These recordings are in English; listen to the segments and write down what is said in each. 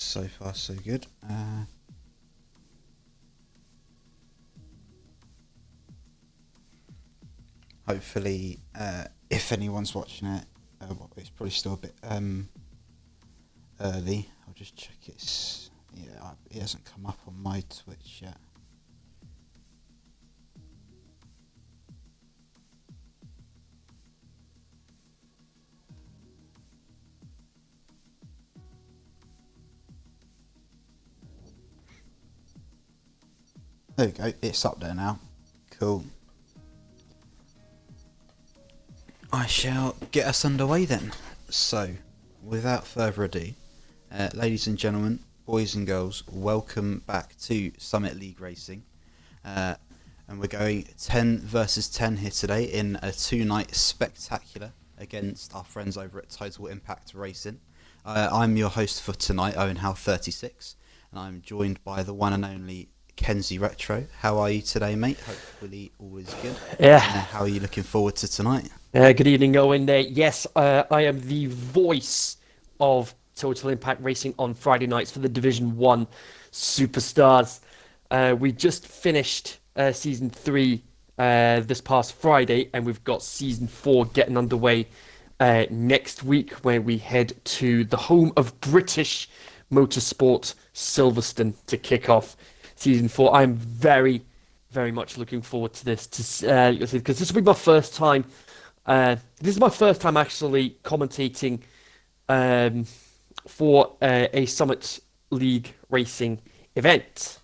So far, so good. Hopefully, if anyone's watching it, well, it's probably still a bit early. I'll just check it's. Yeah, it hasn't come up on my Twitch yet. There we go, it's up there now. Cool. I shall get us underway then. So, without further ado, ladies and gentlemen, boys and girls, welcome back to Summit League Racing. And we're going 10 versus 10 here today in a 2-night spectacular against our friends over at Total Impact Racing. I'm your host for tonight, Owen Howe 36, and I'm joined by the one and only Kenzie Retro. How are you today, mate? Hopefully all is good. Yeah. How are you looking forward to tonight? Good evening, Owen. Yes, I am the voice of Total Impact Racing on Friday nights for the Division 1 Superstars. We just finished Season 3 this past Friday, and we've got Season 4 getting underway next week, where we head to the home of British motorsport, Silverstone, to kick off Season 4. I'm very, very much looking forward to this, because this will be my first time. This is my first time actually commentating for a Summit League Racing event.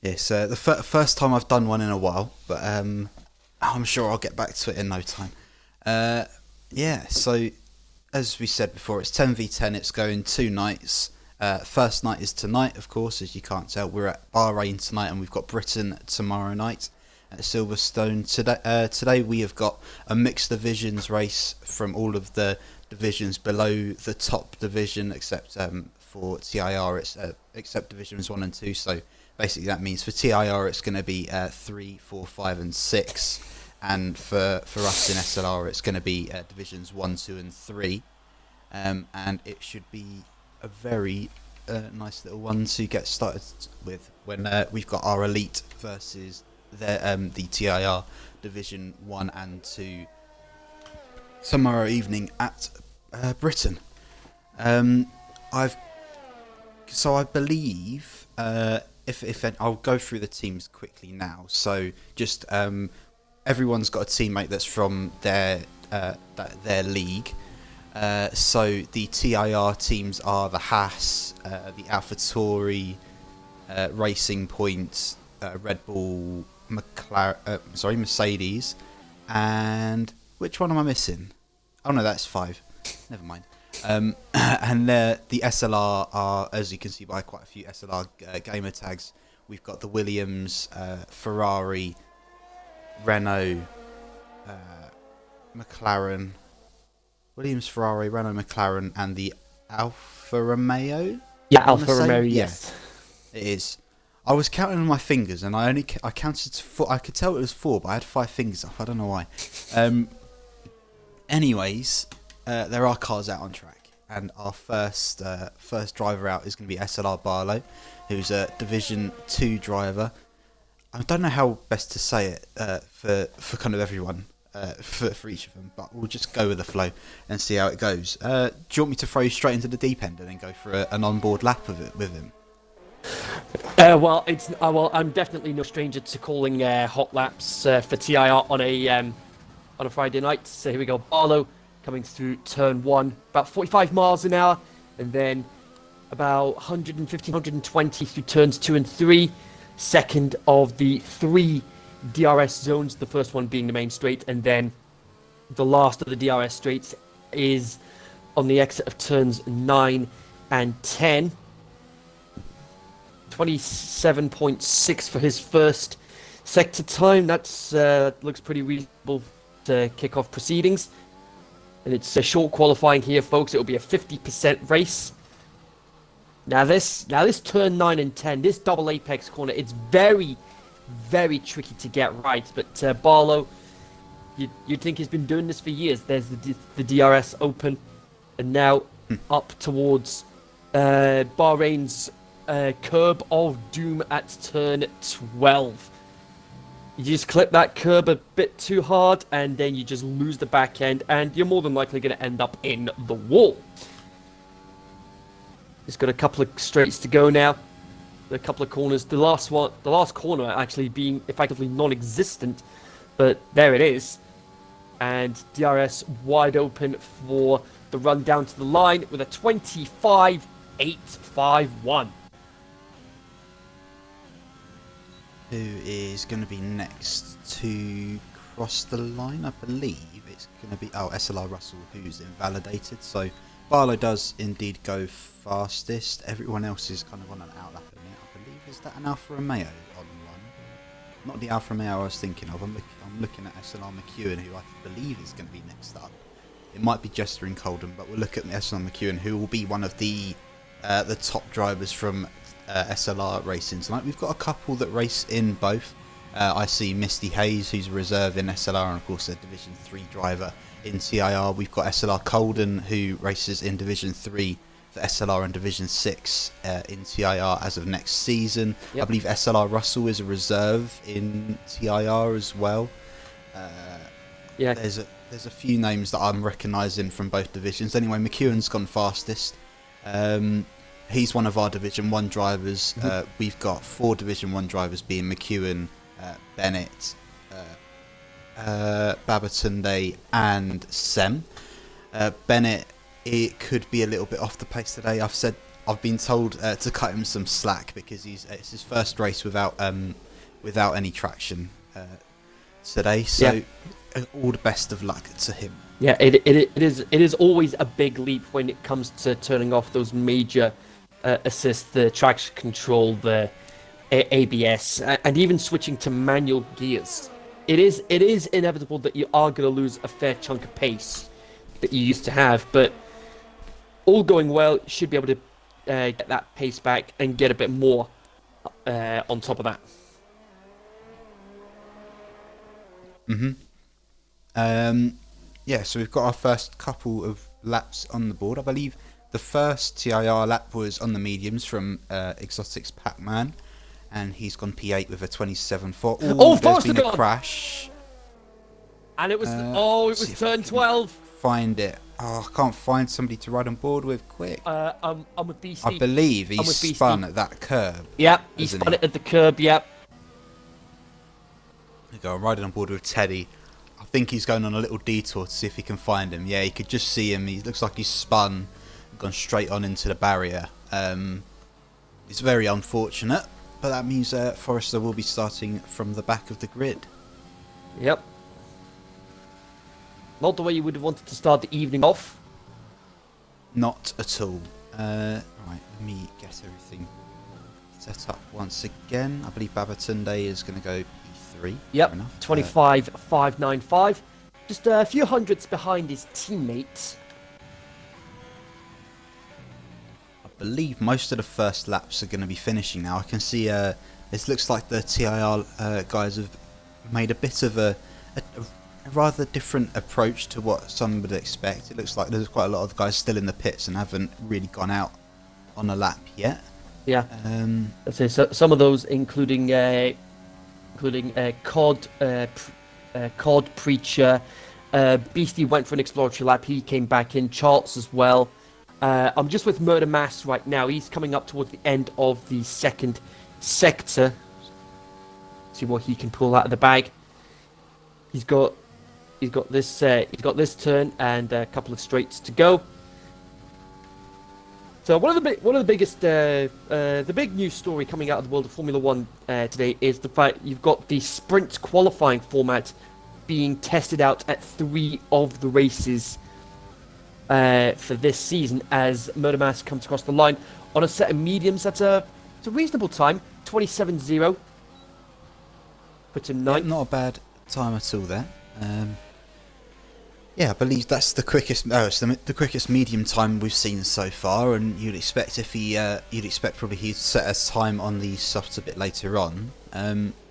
Yes, the first time I've done one in a while, but I'm sure I'll get back to it in no time. So as we said before, it's 10v10. It's going 2 nights. First night is tonight, of course, as you can't tell. We're at Bahrain tonight, and we've got Britain tomorrow night at Silverstone. Today we have got a mixed divisions race from all of the divisions below the top division, except for TIR, it's except divisions 1 and 2. So basically that means for TIR it's going to be 3, 4, 5 and 6, and for us in SLR it's going to be divisions 1, 2 and 3, and it should be a very nice little one to get started with when we've got our elite versus the TIR Division 1 and 2 tomorrow evening at Britain. I believe if I'll go through the teams quickly now. So just everyone's got a teammate that's from their league. So the TIR teams are the Haas, the AlphaTauri, Racing Point, Red Bull, Mercedes, and which one am I missing? Oh no, that's 5. Never mind. And the SLR are, as you can see by quite a few SLR gamer tags, we've got the Williams, Ferrari, Renault, McLaren. Williams, Ferrari, Renault, McLaren, and the Alfa Romeo? Yeah, Alfa Romeo, yes. Yeah, it is. I was counting on my fingers, and I counted to 4. I could tell it was 4, but I had 5 fingers up. I don't know why. Anyways, there are cars out on track, and our first driver out is going to be SLR Barlow, who's a Division 2 driver. I don't know how best to say it for kind of everyone. For each of them, but we'll just go with the flow and see how it goes. Do you want me to throw you straight into the deep end and then go for an onboard lap of it with him? I'm definitely no stranger to calling hot laps for TIR on a Friday night. So here we go. Barlow coming through turn 1, about 45 miles an hour, and then about 115, 120 through turns 2 and 3. Second of the 3 DRS zones, the first one being the main straight, and then the last of the DRS straights is on the exit of turns 9 and 10. 27.6 for his first sector time. That's looks pretty reasonable to kick off proceedings. And it's a short qualifying here, folks. It'll be a 50% race. Now this turn 9 and 10, this double apex corner, it's very, very tricky to get right, but Barlow, you'd think he's been doing this for years. There's the DRS open, and now up towards Bahrain's curb of doom at turn 12. You just clip that curb a bit too hard, and then you just lose the back end, and you're more than likely going to end up in the wall. It's got a couple of straights to go now. A couple of corners. The last corner actually being effectively non-existent, but there it is. And DRS wide open for the run down to the line with a 25.851. Who is going to be next to cross the line? I believe it's going to be SLR Russell, who's invalidated. So Barlow does indeed go fastest. Everyone else is kind of on an outlap at the minute. I believe, is that an Alfa Romeo on one? Not the Alfa Romeo I was thinking of. I'm looking at SLR McEwen, who I believe is going to be next up. It might be Jester and Colden, but we'll look at SLR McEwen, who will be one of the top drivers from SLR racing tonight. We've got a couple that race in both. I see Misty Hayes, who's a reserve in SLR, and of course a Division 3 driver in TIR. We've got SLR Colden, who races in Division 3 for SLR and Division 6 in TIR as of next season. Yep. I believe SLR Russell is a reserve in TIR as well. Yeah. There's a few names that I'm recognising from both divisions. Anyway, McEwen's gone fastest. He's one of our Division 1 drivers. We've got 4 Division 1 drivers, being McEwen, Bennett, Babatunde and Sem. Bennett, it could be a little bit off the pace today. I've been told to cut him some slack because it's his first race without any traction today. So all the best of luck to him. Yeah, it is always a big leap when it comes to turning off those major assists, the traction control, the ABS, and even switching to manual gears. It is inevitable that you are going to lose a fair chunk of pace that you used to have, but all going well, you should be able to get that pace back and get a bit more on top of that. So we've got our first couple of laps on the board. I believe the first TIR lap was on the mediums from Exotics Pac-Man, and he's gone P8 with a 27.4. There's been a crash. And it was turn 12. Find it. I can't find somebody to ride on board with quick. I'm with BC. I believe he spun at that curb. Yep, he spun it at the curb, yep. There you go, I'm riding on board with Teddy. I think he's going on a little detour to see if he can find him. Yeah, he could just see him. He looks like he's spun, gone straight on into the barrier. It's very unfortunate, but that means Forrester will be starting from the back of the grid. Yep. Not the way you would have wanted to start the evening off. Not at all. Right, let me get everything set up once again. I believe Babatunde is going to go P3. Yep, 25.595. Just a few hundredths behind his teammate. I believe most of the first laps are going to be finishing now. I can see it looks like the TIR guys have made a bit of a rather different approach to what some would expect. It looks like there's quite a lot of guys still in the pits and haven't really gone out on a lap yet. Yeah. Let's say some of those, including Cod Preacher, Beastie went for an exploratory lap. He came back in. Charles as well. I'm just with Murder Mass right now. He's coming up towards the end of the second sector. See what he can pull out of the bag. He's got this turn and a couple of straights to go. So one of the biggest, the big news story coming out of the world of Formula One today is the fact you've got the sprint qualifying format being tested out at 3 of the races for this season as Murder Mass comes across the line on a set of mediums. It's a reasonable time, 27.0. Put in 9th. Not a bad time at all there. Yeah, I believe that's the quickest. It's the quickest medium time we've seen so far, and you'd expect probably he'd set a time on the softs a bit later on,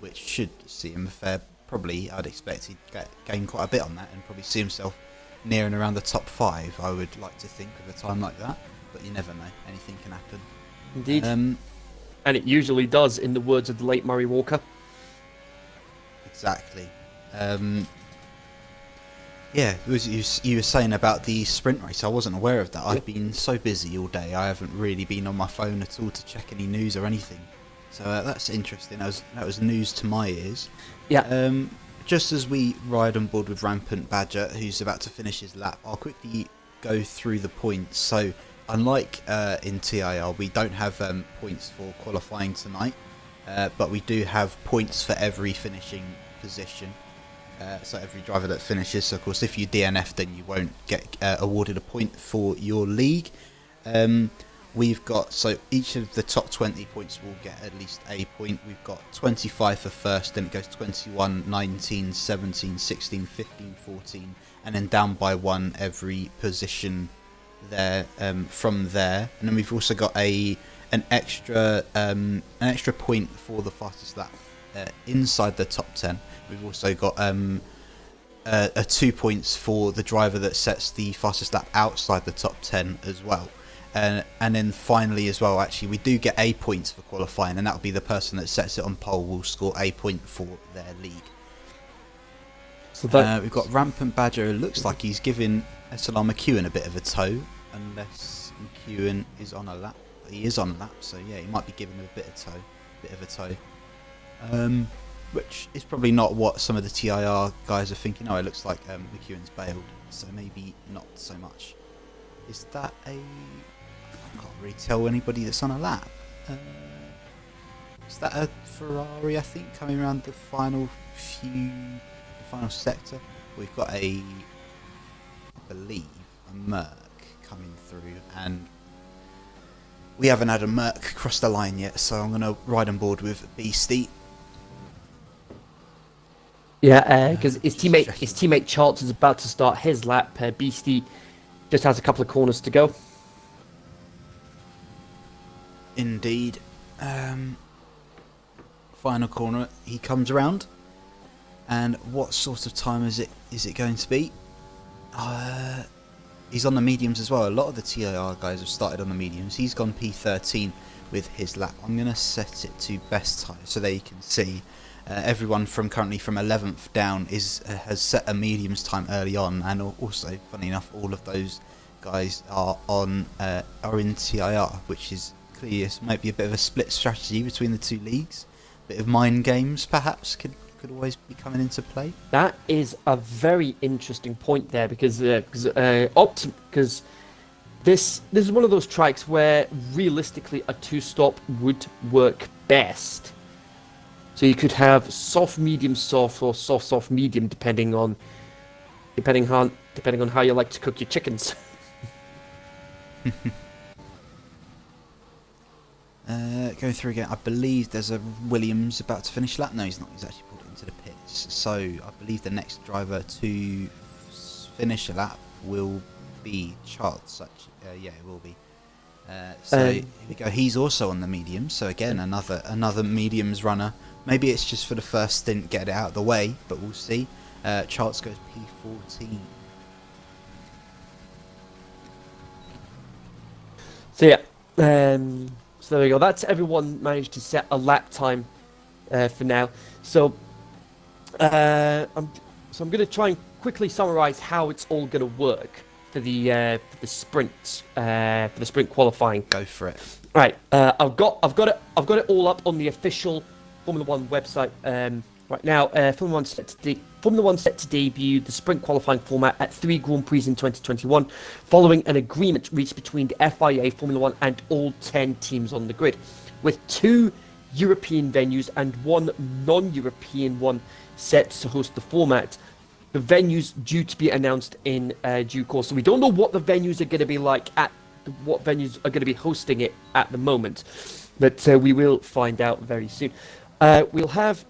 which should see him a fair. Probably, I'd expect he'd gain quite a bit on that, and probably see himself near and around the top 5, I would like to think, of a time like that. But you never know, anything can happen. Indeed. Um, And it usually does, in the words of the late Murray Walker. exactly. Yeah, it was, you were saying about the sprint race. I wasn't aware of that. I've been so busy all day. I haven't really been on my phone at all to check any news or anything. So that's interesting. That was news to my ears. Yeah. Just as we ride on board with Rampant Badger, who's about to finish his lap, I'll quickly go through the points. So, unlike in TIR, we don't have points for qualifying tonight, but we do have points for every finishing position. So every driver that finishes. So of course, if you DNF, then you won't get awarded a point for your league. We've got, so each of the top 20 points will get at least a point. We've got 25 for first, then it goes 21, 19, 17, 16, 15, 14, and then down by 1 every position there from there. And then we've also got an extra point for the fastest lap inside the top 10. We've also got 2 points for the driver that sets the fastest lap outside the top 10 as well. And then finally as well, actually, we do get a point for qualifying, and that'll be the person that sets it on pole will score a point for their league. So we've got Rampant Badger. It looks like he's giving SLR McEwen a bit of a tow, unless McEwen is on a lap. He is on a lap, so yeah, he might be giving him a bit of a tow. Which is probably not what some of the TIR guys are thinking. Oh, it looks like McEwen's bailed, so maybe not so much. Is that a... I can't really tell anybody that's on a lap. Is that a Ferrari, I think, coming around the final sector? We've got I believe, a Merc coming through, and we haven't had a Merc cross the line yet, so I'm going to ride on board with Beastie. Yeah, because his teammate Charles is about to start his lap. Beastie just has a couple of corners to go. Indeed. Final corner, he comes around, and what sort of time is it going to be? He's on the mediums as well. A lot of the TIR guys have started on the mediums. He's gone P13 with his lap. I'm going to set it to best time so that you can see. Everyone currently from 11th down has set a mediums time early on, and also, funny enough, all of those guys are in TIR, which is clear. This might be a bit of a split strategy between the two leagues. A bit of mind games, perhaps, could always be coming into play. That is a very interesting point there, because this is one of those tracks where realistically a 2-stop would work best. So you could have soft, medium, soft, or soft, soft, medium, depending on how you like to cook your chickens. Going through again. I believe there's a Williams about to finish lap. No, he's not. He's actually pulled it into the pits. So I believe the next driver to finish a lap will be Charles. Actually, yeah, it will be. So here we go. He's also on the medium. So again, another mediums runner. Maybe it's just for the first stint, get it out of the way, but we'll see. Charles goes P14. So yeah, so there we go. That's everyone managed to set a lap time for now. So I'm going to try and quickly summarize how it's all going to work for the sprint qualifying. Go for it. Right, I've got it all up on the official Formula One website right now. Formula One set to debut the sprint qualifying format at 3 Grand Prix in 2021, following an agreement reached between the FIA, Formula One, and all 10 teams on the grid, with 2 European venues and 1 non-European one set to host the format. The venues due to be announced in due course. So we don't know what the venues are going to be like what venues are going to be hosting it at the moment, but we will find out very soon. We'll have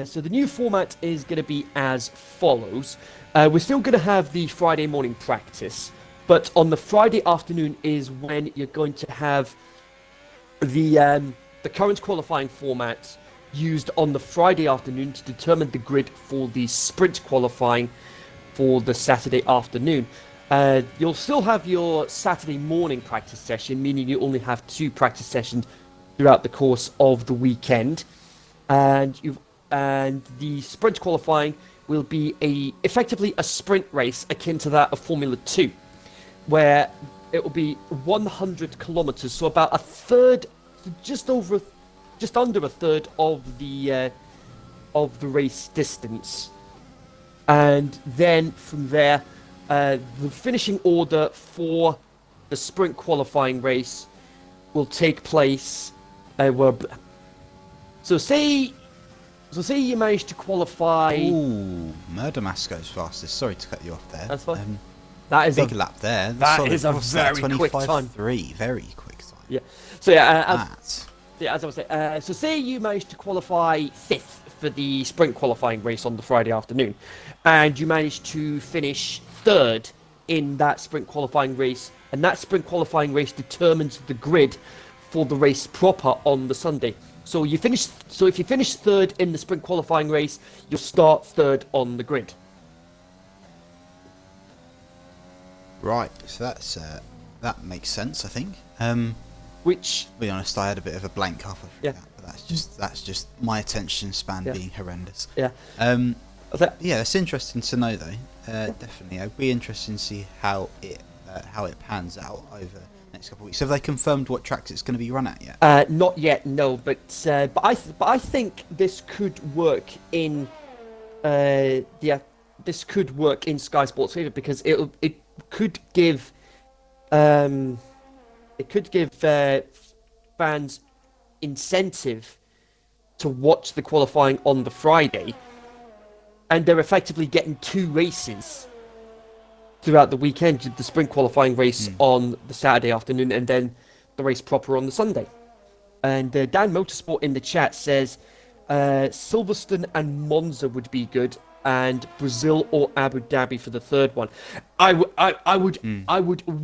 so the new format is going to be as follows. We're still going to have the Friday morning practice, but on the Friday afternoon is when you're going to have the current qualifying format used on the Friday afternoon to determine the grid for the sprint qualifying for the Saturday afternoon. You'll still have your Saturday morning practice session, meaning you only have 2 practice sessions throughout the course of the weekend, and the sprint qualifying will be effectively a sprint race akin to that of Formula 2, where it will be 100 kilometers, so about a third, just under a third of the race distance. And then from there, the finishing order for the sprint qualifying race will take place. So say you manage to qualify. Ooh, Murder Mask goes fastest. Sorry to cut you off there. That's fine. That is big lap there. That is a very quick time. 25.3, very quick time. Yeah. So As I was saying, so say you manage to qualify 5th for the sprint qualifying race on the Friday afternoon, and you manage to finish 3rd in that sprint qualifying race, and that sprint qualifying race determines the grid for the race proper on the Sunday. So if you finish 3rd in the sprint qualifying race, you'll start 3rd on the grid. Right, so that makes sense, I think. Which, to be honest, I had a bit of a blank halfway through that, but that's just my attention span being horrendous. Yeah. Yeah, it's interesting to know though. Definitely, it'd be interesting to see how it pans out over the next couple of weeks. Have they confirmed what tracks it's going to be run at yet? Not yet, no. But I think this could work in this could work in Sky Sports' favour, because it could give fans incentive to watch the qualifying on the Friday, and they're effectively getting 2 races throughout the weekend: the sprint qualifying race on the Saturday afternoon, and then the race proper on the Sunday. And Dan Motorsport in the chat says Silverstone and Monza would be good, and Brazil or Abu Dhabi for the 3rd one. I would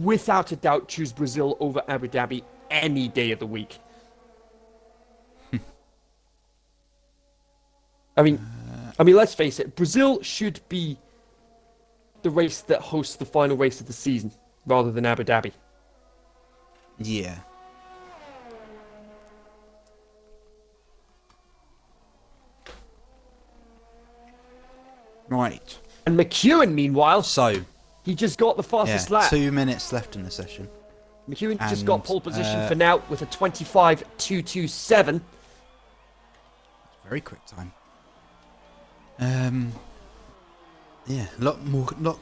without a doubt choose Brazil over Abu Dhabi any day of the week. I mean, let's face it. Brazil should be the race that hosts the final race of the season, rather than Abu Dhabi. Yeah. Right. And McEwen, meanwhile, So, he just got the fastest lap. 2 minutes left in the session. McEwen just got pole position for now with a 25.227. Very quick time. Yeah, a lot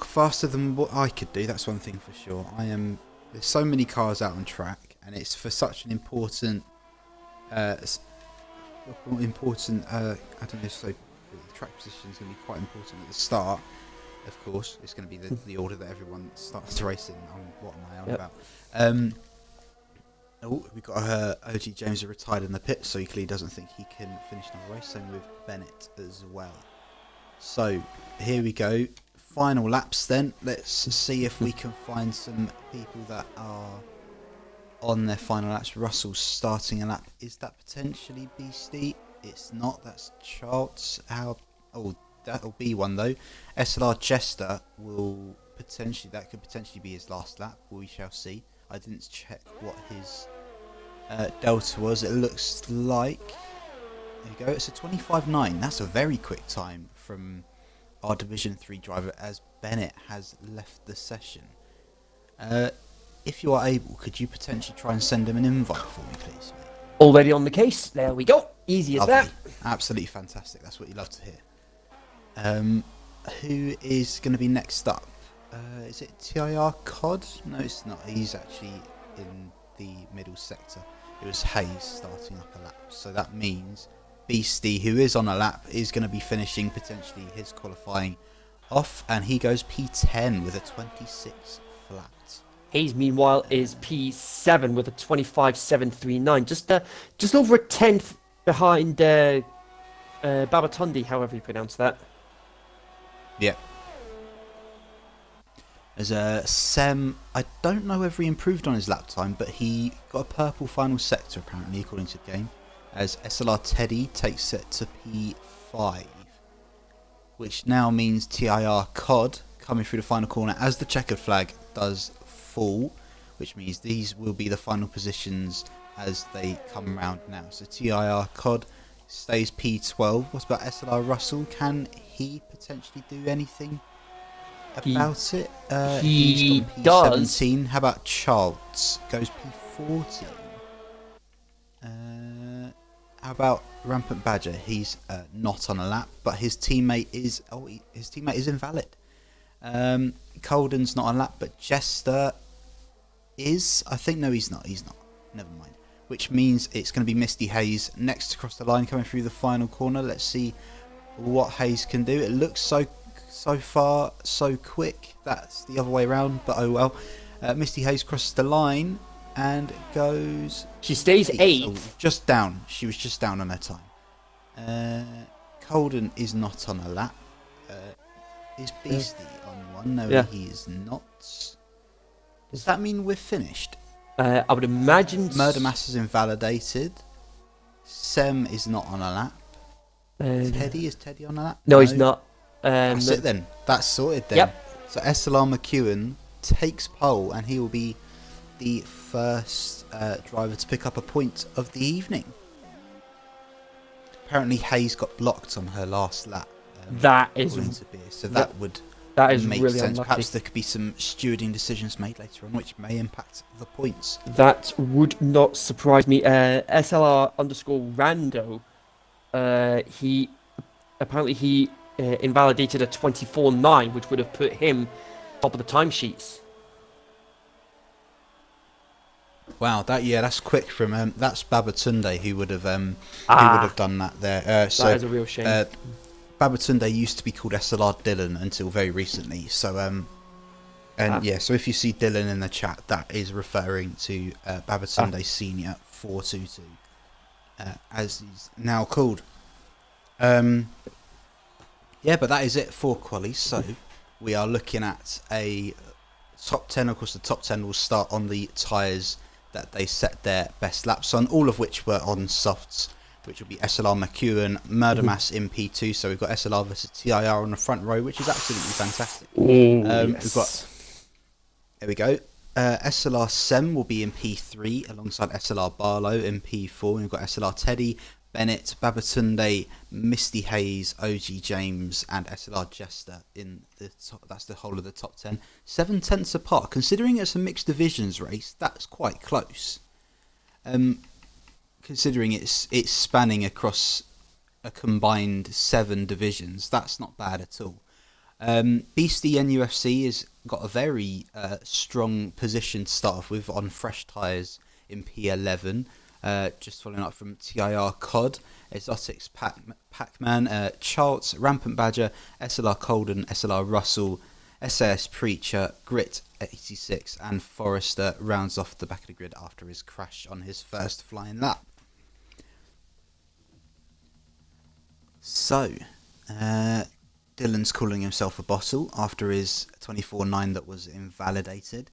faster than what I could do. That's one thing for sure. There's so many cars out on track, and it's for such an important, I don't know, so the track position is going to be quite important at the start. Of course, it's going to be the order that everyone starts to race in. What am I on about? We've got OG James retired in the pit, so he clearly doesn't think he can finish another race. Same with Bennett as well. So here we go. Final laps then. Let's see if we can find some people that are on their final laps. Russell's starting a lap. Is that potentially Beastie? It's not. That's Charles. That'll be one though. SLR Jester that could potentially be his last lap. We shall see. I didn't check what his delta was. It looks like, there you go, it's a 25.9. That's a very quick time from our Division 3 driver, as Bennett has left the session. If you are able, could you potentially try and send him an invite for me, please, mate? Already on the case. There we go. Easy as that. Absolutely fantastic. That's what you love to hear. Who is going to be next up? Is it TIR COD? No, it's not. He's actually in the middle sector. It was Hayes starting up a lap. So that means Beastie, who is on a lap, is going to be finishing potentially his qualifying off. And he goes P10 with a 26 flat. Hayes, meanwhile, is P7 with a 25.739. Just over a tenth behind Babatunde, however you pronounce that. Yeah. There's Sem. I don't know whether he improved on his lap time, but he got a purple final sector apparently, according to the game. As SLR Teddy takes it to P5, which now means TIR COD coming through the final corner as the checkered flag does fall, which means these will be the final positions as they come round now. So TIR COD stays P12. What about SLR Russell? Can he potentially do anything He about it? He's he gone does. P17. How about Charles? Goes P14. How about Rampant Badger? He's not on a lap, but his teammate is invalid. Colden's not on a lap, but Jester is. I think no, he's not. He's not. Never mind. Which means it's going to be Misty Hayes next across the line, coming through the final corner. Let's see what Hayes can do. It looks so far so quick. That's the other way around, but oh well. Misty Hayes crosses the line and goes. She stays 8th. So just down. She was just down on her time. Colden is not on a lap. Is Beastie on one? No, Yeah. he is not. Does that mean we're finished? I would imagine. Murder Mass is invalidated. Sem is not on a lap. Is Teddy on a lap? No, he's not. That's it then. That's sorted then. Yep. So SLR McEwen takes pole, and he will be the first driver to pick up a point of the evening. Apparently Hayes got blocked on her last lap. That is so that would make really sense. unlucky. Perhaps there could be some stewarding decisions made later on which may impact the points. That would not surprise me. SLR underscore Rando. He invalidated a 24.9, which would have put him top of the timesheets. Wow, that's quick from that's Babatunde who would have done that there. That is a real shame. Babatunde used to be called SLR Dylan until very recently. So so if you see Dylan in the chat, that is referring to Babatunde Senior 422, as he's now called. But that is it for qualies. So we are looking at a top 10. Of course, the top 10 will start on the tyres that they set their best laps on, all of which were on softs, which will be SLR McEwen, Murder Mass in P2. So we've got SLR versus TIR on the front row, which is absolutely fantastic. Yes. There we go. SLR Sem will be in P3 alongside SLR Barlow in P4. And we've got SLR Teddy, Bennett, Babatunde, Misty Hayes, OG James, and SLR Jester in the top. That's the whole of the top 10. 7/10 apart. Considering it's a mixed divisions race, that's quite close. Considering it's spanning across a combined 7 divisions, that's not bad at all. Beastie NUFC has got a very strong position to start off with on fresh tyres in P11. Just following up from TIR COD, Exotics Pac-Man, Charles, Rampant Badger, SLR Colden, SLR Russell, SAS Preacher, Grit 86, and Forrester rounds off the back of the grid after his crash on his first flying lap. So, Dylan's calling himself a bottle after his 24.9 that was invalidated.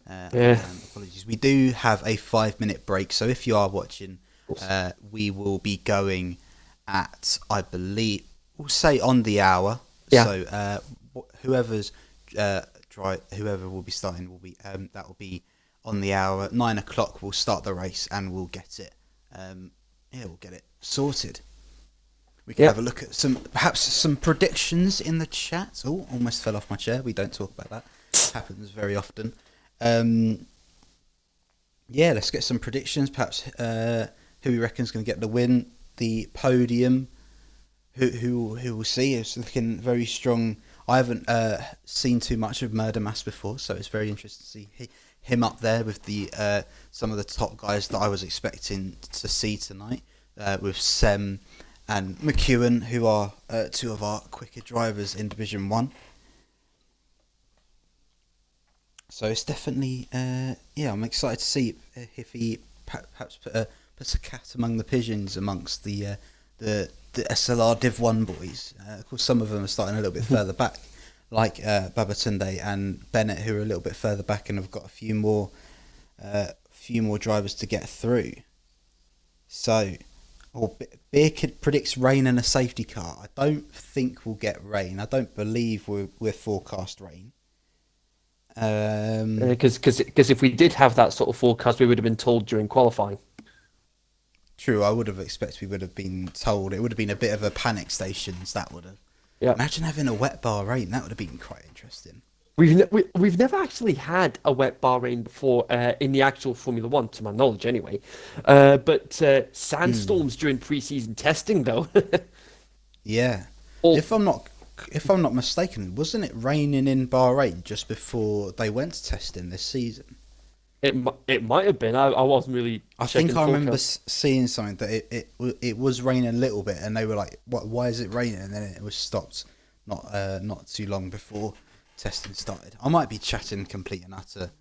Apologies. We do have a 5-minute break, so if you are watching, we will be going at, I believe, we'll say on the hour. Yeah. So whoever will be starting will be that will be on the hour. 9 o'clock. We'll start the race and we'll get it. We'll get it sorted. We can have a look at perhaps some predictions in the chat. Oh, almost fell off my chair. We don't talk about that. It happens very often. Let's get some predictions. Perhaps who we reckon is going to get the win, the podium. Who will see? It's looking very strong. I haven't seen too much of Murder Mass before, so it's very interesting to see him up there with the some of the top guys that I was expecting to see tonight, with Sem and McEwen, who are 2 of our quicker drivers in Division 1. So it's definitely, I'm excited to see if he perhaps puts a cat among the pigeons amongst the SLR Div 1 boys. Of course, some of them are starting a little bit further back, like Babatunde and Bennett, who are a little bit further back and have got a few more drivers to get through. So, or Beer Kid predicts rain and a safety car. I don't think we'll get rain. I don't believe we're forecast rain. Because if we did have that sort of forecast, we would have been told during qualifying. True, I would have expected we would have been told. It would have been a bit of a panic stations. That would have. Yeah. Imagine having a wet bar rain. That would have been quite interesting. We've never actually had a wet Bahrain before in the actual Formula One, to my knowledge, anyway. But sandstorms during pre-season testing, though. Yeah. Or If I'm not mistaken, wasn't it raining in Bahrain just before they went to testing this season? it might have been. I wasn't really I checking think the I remember forecast. seeing something that it was raining a little bit, and they were like, "What? Why is it raining?" And then it was stopped, not too long before testing started. I might be chatting complete and utter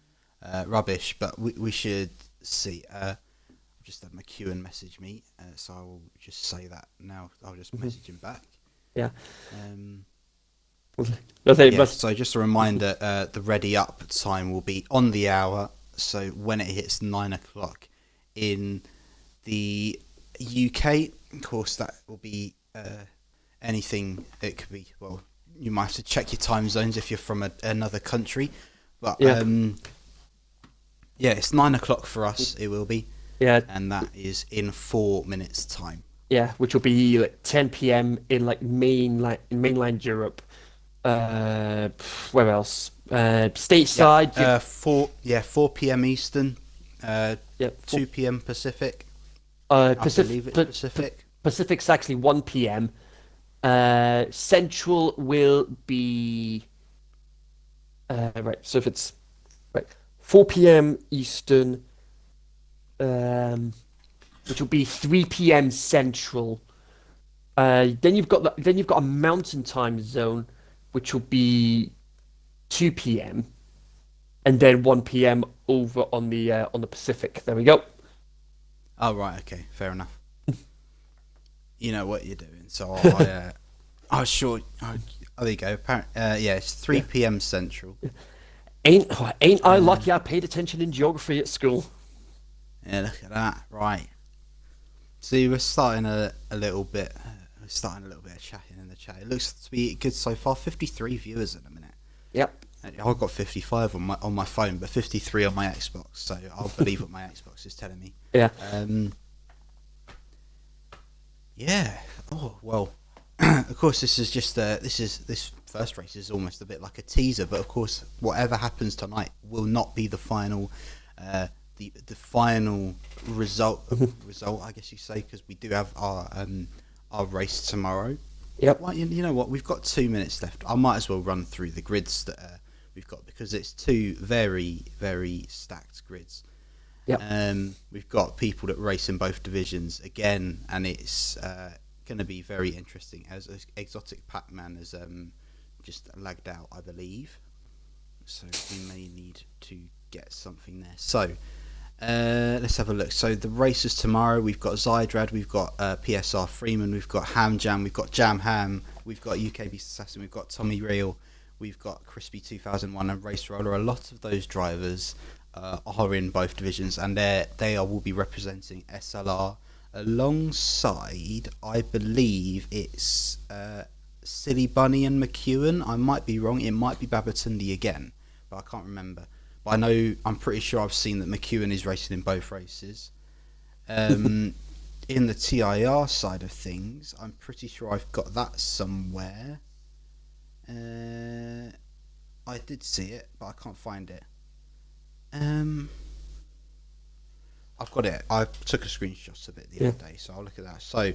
rubbish, but we should see. I've just had McEwen message me, so I will just say that now. I'll just message him back. Yeah. Um, I think it yeah. must. So just a reminder: the ready up time will be on the hour. So when it hits 9 o'clock in the UK, of course, that will be anything. It could be, well, you might have to check your time zones if you're from another country. But Yeah. yeah, it's 9 o'clock for us. It will be, Yeah. and that is in 4 minutes' time. Yeah. Which will be like 10 p.m. in like mainland Europe. Where else? Stateside. Yeah, 4 p.m. Eastern, Yeah. 2 p.m. Pacific. I believe Pacific. it's Pacific. Pacific's actually 1 p.m. Central will be right. So if it's right, 4 p.m. Eastern, which will be 3 p.m. Central. Then you've got a mountain time zone, which will be 2 p.m. and then 1 p.m. over on the Pacific. There we go. Oh, right, okay, fair enough. You know what you're doing, so I was sure. Oh, there you go. Yeah, it's 3 p.m. Central. Ain't I lucky I paid attention in geography at school? Yeah, look at that. Right. See, we're starting a little bit. We're starting a little bit of chatting in the chat. It looks to be good so far. 53 viewers in a minute. Yep. I've got 55 on my phone, but 53 on my Xbox. So I'll believe what my Xbox is telling me. Yeah. Yeah. Oh well. Of course, this is just this first race is almost a bit like a teaser. But of course, whatever happens tonight will not be the final, the final result. Result, I guess you say, because we do have our race tomorrow. Yep. Well, you know what? We've got 2 minutes left. I might as well run through the grids that we've got, because it's two very, very stacked grids. Yep. We've got people that race in both divisions again, and it's going to be very interesting, as Exotic Pac-Man has just lagged out, I believe. So we may need to get something there. So let's have a look. So the races tomorrow, we've got Zydrad, we've got PSR Freeman, we've got Ham Jam, we've got Jam Ham, we've got UK Beast Assassin, we've got Tommy Real, we've got Crispy 2001 and Race Roller. A lot of those drivers are in both divisions, and will be representing SLR alongside, I believe it's Silly Bunny and McEwen. I might be wrong. It might be Babatunde again, but I can't remember. But I'm pretty sure I've seen that McEwen is racing in both races. In the TIR side of things, I'm pretty sure I've got that somewhere. I did see it, but I can't find it. I've got it. I took a screenshot of it the other day, so I'll look at that. So,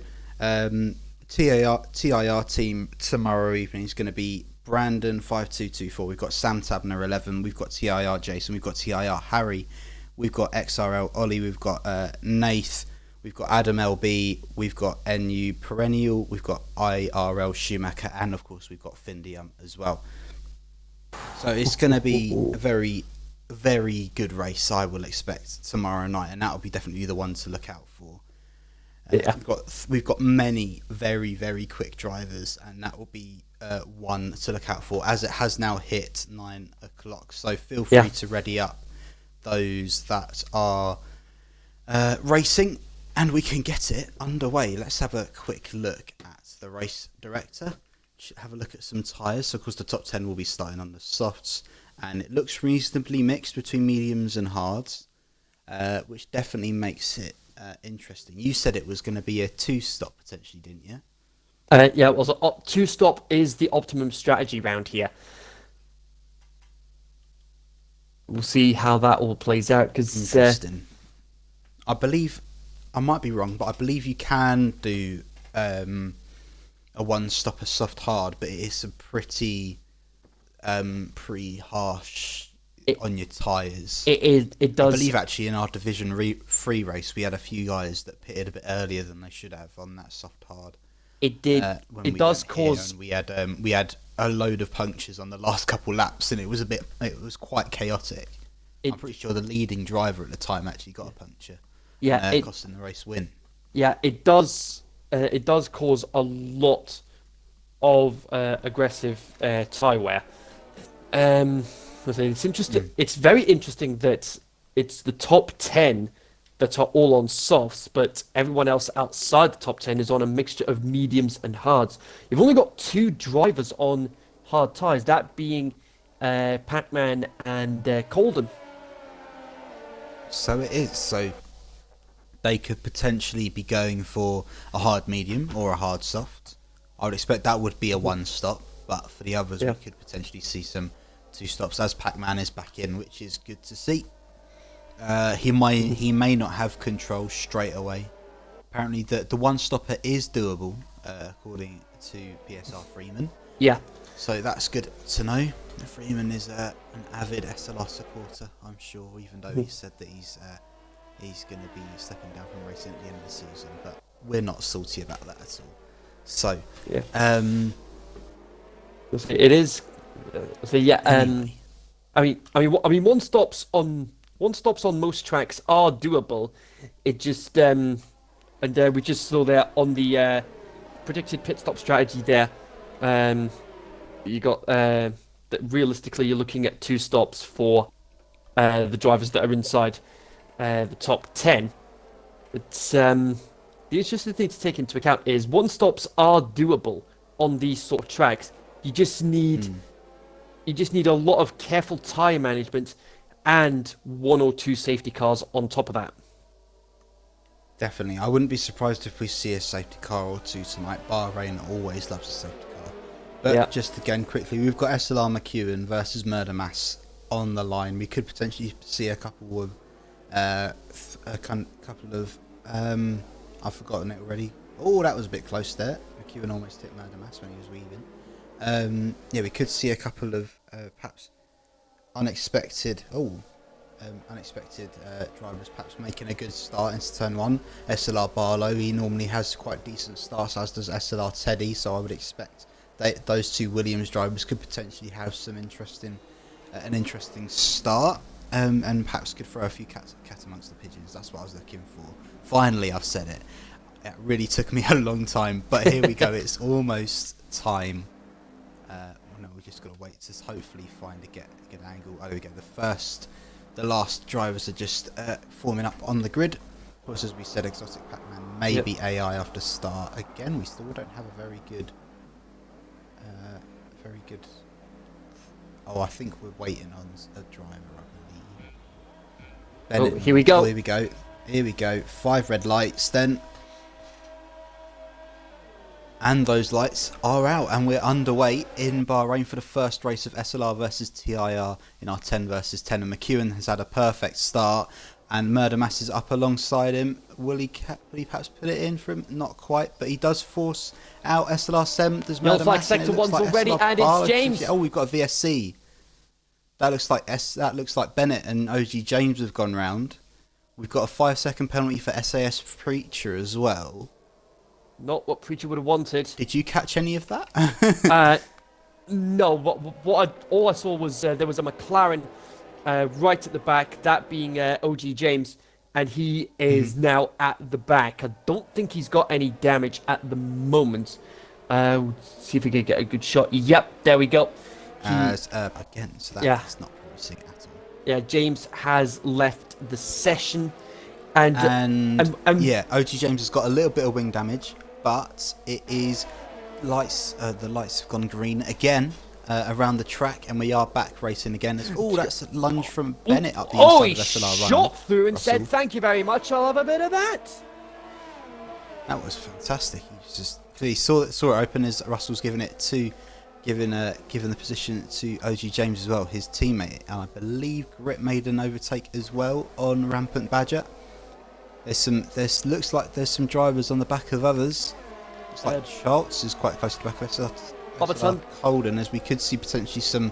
TIR team tomorrow evening is going to be Brandon 5224. We've got Sam Tabner 11. We've got TIR Jason. We've got TIR Harry. We've got XRL Ollie. We've got Nath. We've got Adam LB. We've got NU Perennial. We've got IRL Schumacher, and of course we've got Findium as well. So it's going to be a very, very good race, I will expect, tomorrow night, and that'll be definitely the one to look out for. Yeah. We've got many very, very quick drivers, and that will be one to look out for, as it has now hit 9 o'clock. So feel free to ready up those that are racing. And we can get it underway. Let's have a quick look at the race director. Have a look at some tyres. So of course the top 10 will be starting on the softs, and it looks reasonably mixed between mediums and hards, which definitely makes it interesting. You said it was going to be a 2-stop potentially, didn't you? Yeah, well, so 2-stop is the optimum strategy round here. We'll see how that all plays out, because Interesting. I believe, I might be wrong, but I believe you can do a 1-stop, a soft hard, but it is a pretty harsh on your tyres. It does. I believe actually in our Division 3 race we had a few guys that pitted a bit earlier than they should have on that soft hard. It did. It does cause. And we had a load of punctures on the last couple laps, and it was quite chaotic. I'm pretty sure the leading driver at the time actually got a puncture. Yeah, costing the race win. Yeah, it does. It does cause a lot of aggressive tie wear. It's interesting. It's very interesting that it's the top 10 that are all on softs, but everyone else outside the top 10 is on a mixture of mediums and hards. You've only got 2 drivers on hard tyres, that being Pac-Man and Colden. So it is. So they could potentially be going for a hard medium or a hard soft. I would expect that would be a 1-stop, but for the others we could potentially see some 2-stops, as Pac-Man is back in, which is good to see. He may not have control straight away. Apparently the 1-stopper is doable, according to PSR Freeman. Yeah. So that's good to know. Freeman is an avid SLR supporter, I'm sure, even though he said that he's going to be stepping down from racing at the end of the season. But we're not salty about that at all. So, yeah. It is. So yeah. Anyway. I mean, 1-stops on most tracks are doable. It just and we just saw there on the predicted pit stop strategy there. You got that realistically you're looking at 2 stops for the drivers that are inside the top 10. But the interesting thing to take into account is 1-stops are doable on these sort of tracks. You just need a lot of careful tyre management and 1 or 2 safety cars on top of that. Definitely. I wouldn't be surprised if we see a safety car or 2 tonight. Bahrain always loves a safety car. But just again, quickly, we've got SLR McEwen versus Murder Mass on the line. We could potentially see a couple of I've forgotten it already. Oh, that was a bit close there. McEwen almost hit Murder Mass when he was weaving. We could see a couple of perhaps unexpected drivers perhaps making a good start into turn 1. SLR Barlow, he normally has quite decent starts, as does SLR Teddy, so I would expect those 2 Williams drivers could potentially have some interesting start, and perhaps could throw a few cat amongst the pigeons. That's what I was looking for. Finally, I've said it. It really took me a long time, but here we go. It's almost time. No, we just got to wait to hopefully find a good angle. Oh, there we go. The last drivers are just forming up on the grid. Of course, as we said, Exotic Pac-Man, maybe AI after start. Again, we still don't have a very good. Oh, I think we're waiting on a driver, I believe. Oh, here we go. Oh, here we go. 5 red lights then. And those lights are out, and we're underway in Bahrain for the first race of SLR versus TIR in our 10 versus 10. And McEwen has had a perfect start, and Murder Mass is up alongside him. Will he perhaps put it in for him? Not quite, but he does force out SLR Sem. Does Murder Mass? Sector 1's already, and it's James. Oh, we've got a VSC. That looks like Bennett and OG James have gone round. We've got a 5-second penalty for SAS Preacher as well. Not what Preacher would have wanted. Did you catch any of that? No. All I saw was there was a McLaren right at the back, that being OG James, and he is now at the back. I don't think he's got any damage at the moment. We'll see if we can get a good shot. Yep, there we go. Again, so that's not promising at all. Yeah, James has left the session, And yeah, OG James has got a little bit of wing damage, but it is lights. The lights have gone green again around the track, and we are back racing again. Oh, that's a lunge from Bennett up the inside he of SLR shot running. through and Russell. said, "Thank you very much. I'll have a bit of that." That was fantastic. He saw it open as Russell's giving the position to OG James as well, his teammate, and I believe Grit made an overtake as well on Rampant Badger. Looks like there's some drivers on the back of others. Looks like Schultz is quite close to the back of SLR Holden, as we could see potentially some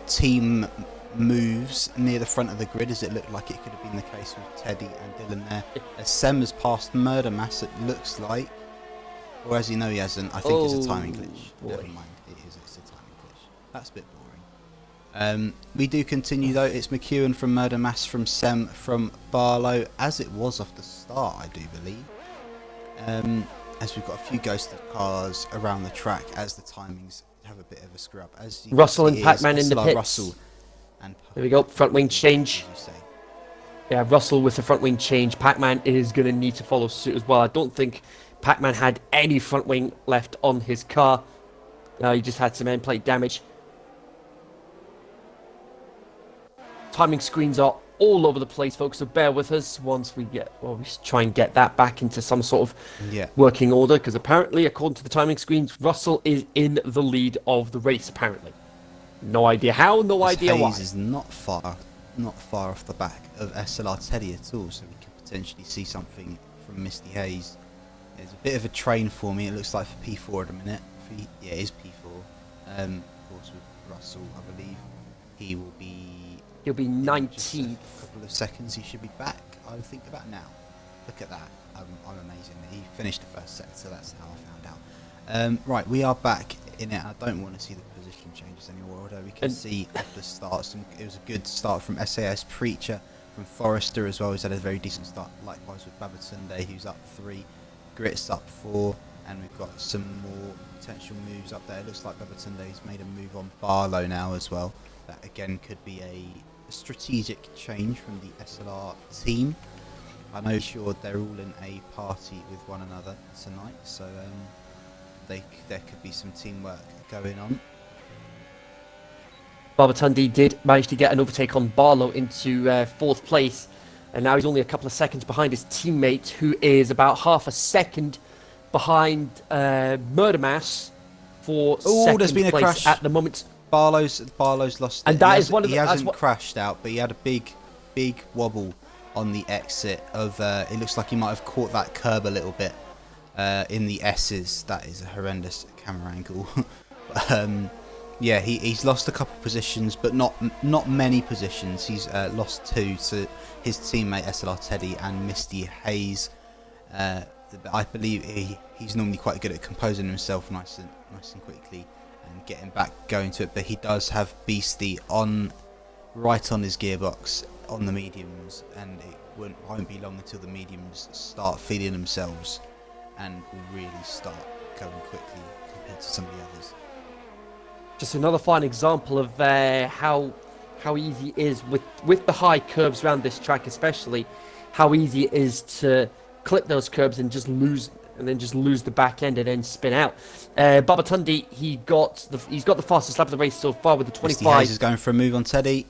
team moves near the front of the grid, as it looked like it could have been the case with Teddy and Dylan there. As Sem has passed Murder Mass, it looks like. Or as you know, he hasn't. I think it's a timing glitch. Never mind, it's a timing glitch. That's a bit boring. We do continue though. It's McEwen from Murder Mass, from Sem, from Barlow, as it was off the start, I do believe. As we've got a few ghost cars around the track, as the timings have a bit of a screw up. As Russell and Pac-Man in the pits. Russell and there we go, front wing change. As you say. Yeah, Russell with the front wing change. Pac-Man is going to need to follow suit as well. I don't think Pac-Man had any front wing left on his car. He just had some end plate damage. Timing screens are all over the place, folks, so bear with us once we try and get that back into some sort of working order, because apparently, according to the timing screens, Russell is in the lead of the race, apparently. No idea how, no idea why. Hayes is not far off the back of SLR Teddy at all, so we could potentially see something from Misty Hayes. There's a bit of a train for me, it looks like, for P4 at a minute. Yeah, it is P4. Of course, with Russell, I believe he'll be 19th. A couple of seconds, he should be back, I would think about now. Look at that. I'm amazing. He finished the first set, so that's how I found out. Right, we are back in it. I don't want to see the position changes anymore, although we can see off the start, it was a good start from SAS Preacher, from Forrester as well, who's had a very decent start. Likewise with Babatunde, who's up 3, Grit's up 4, and we've got some more potential moves up there. It looks like Babatunde's made a move on Barlow now as well. That again could be a strategic change from the SLR team. I know sure they're all in a party with one another tonight, so there could be some teamwork going on. Babatunde did manage to get an overtake on Barlow into 4th place, and now he's only a couple of seconds behind his teammate, who is about half a second behind Murder Mass for there's been a place crash at the moment. Barlow's lost and it. That is one of the, he hasn't crashed out, but he had a big wobble on the exit of it looks like he might have caught that curb a little bit in the S's. That is a horrendous camera angle. Yeah, he's lost a couple positions, but not many positions. He's lost 2 to his teammate SLR Teddy and Misty Hayes. I believe he's normally quite good at composing himself nice and quickly and getting back going to it, but he does have Beastie right on his gearbox on the mediums, and it won't be long until the mediums start feeling themselves and really start going quickly compared to some of the others. Just another fine example of how easy it is with the high curves around this track, especially how easy it is to clip those curves and just lose the back end and then spin out. Babatunde, he's got the fastest lap of the race so far with the 25. Misty Hayes is going for a move on Teddy.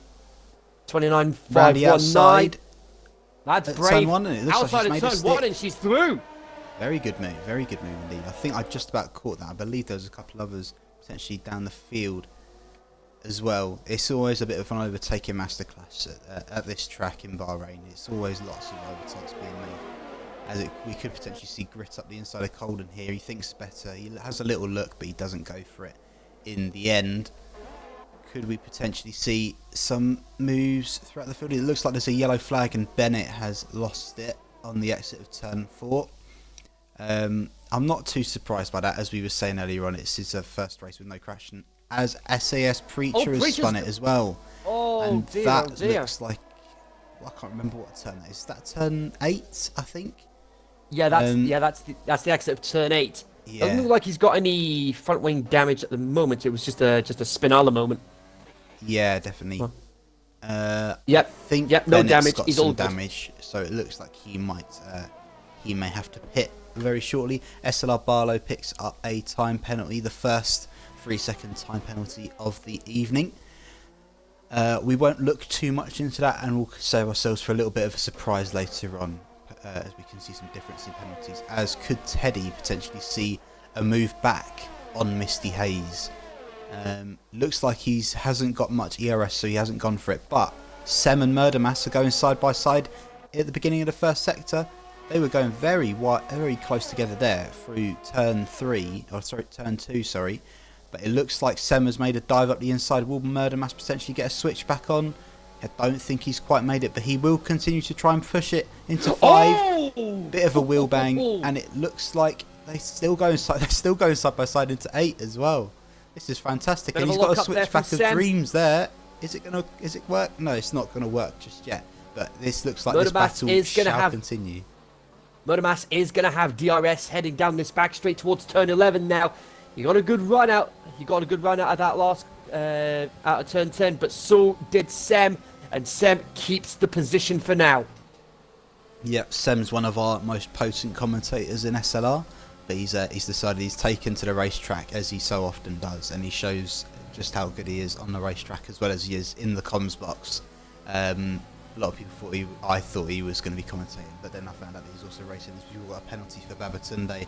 29.519. Outside. That's brave. Turn 1, and it looks outside like of she's turn made 1 and she's through. Very good move indeed. I think I just about caught that. I believe there's a couple others potentially down the field as well. It's always a bit of an overtaking masterclass at this track in Bahrain. It's always lots of overtakes being made. We could potentially see Grit up the inside of Colden here. He thinks better. He has a little look, but he doesn't go for it in the end. Could we potentially see some moves throughout the field? It looks like there's a yellow flag and Bennett has lost it on the exit of turn 4. I'm not too surprised by that. As we were saying earlier on, it's his first race with no crash, and as SAS Preacher has spun it as well. And that looks like, I can't remember what turn that is. Is that turn 8, I think? Yeah, that's the exit of turn 8. Yeah. Doesn't look like he's got any front wing damage at the moment. It was just a spinala moment. Yeah, definitely. I Yep, think yep, no Bennett's damage. got He's all some good. damage, so it looks like he may have to pit very shortly. SLR Barlow picks up a time penalty, the first 3-second time penalty of the evening. We won't look too much into that, and we'll save ourselves for a little bit of a surprise later on, as we can see some difference in penalties. As could Teddy potentially see a move back on Misty Hayes. Looks like he hasn't got much ERS, so he hasn't gone for it. But Sem and Murdermass are going side by side at the beginning of the first sector. They were going very close together there through turn 2. Sorry, but it looks like Sem has made a dive up the inside. Will Murdermass potentially get a switch back on? I don't think he's quite made it, but he will continue to try and push it into 5. Oh! Bit of a wheel bang, and it looks like they're still going side by side into 8 as well. This is fantastic, and he's got a switchback of dreams there. Is it work? No, it's not going to work just yet. But this looks like this battle shall continue. Murdermass is going to have DRS heading down this back straight towards turn 11 now. He got a good run out. He got a good run out of that last out of turn 10, but so did Sem, and Sem keeps the position for now. Yep, Sem's one of our most potent commentators in SLR. But he's decided he's taken to the racetrack, as he so often does, and he shows just how good he is on the racetrack as well as he is in the comms box. A lot of people I thought he was going to be commentating, but then I found out that he's also racing. We've got a penalty for Babatunde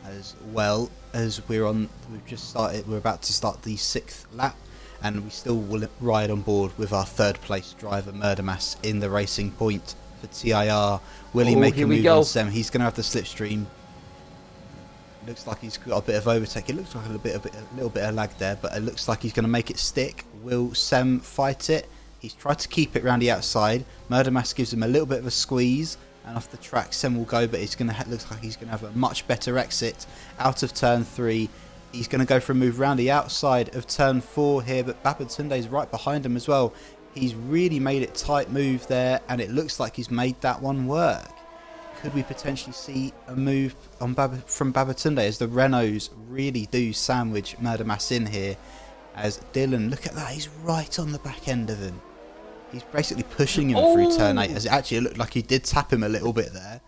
as well, as we're about to start the 6th lap, and we still will ride on board with our 3rd place driver Murdermass in the racing point for TIR. Will he make a move on Sem? He's going to have the slipstream. Looks like he's got a bit of overtake. It looks like a little bit of lag there, but it looks like he's going to make it stick. Will Sem fight it? He's tried to keep it round the outside. Murdermass gives him a little bit of a squeeze, and off the track Sem will go, but it's going to looks like he's going to have a much better exit out of turn 3. He's going to go for a move round the outside of turn 4 here, but Babatunde's right behind him as well. He's really made it tight move there, and it looks like he's made that one work. Could we potentially see a move on from Babatunde as the Renaults really do sandwich Murdermass in here? As Dylan, look at that, he's right on the back end of him. He's basically pushing him through turn 8, as it actually looked like he did tap him a little bit there.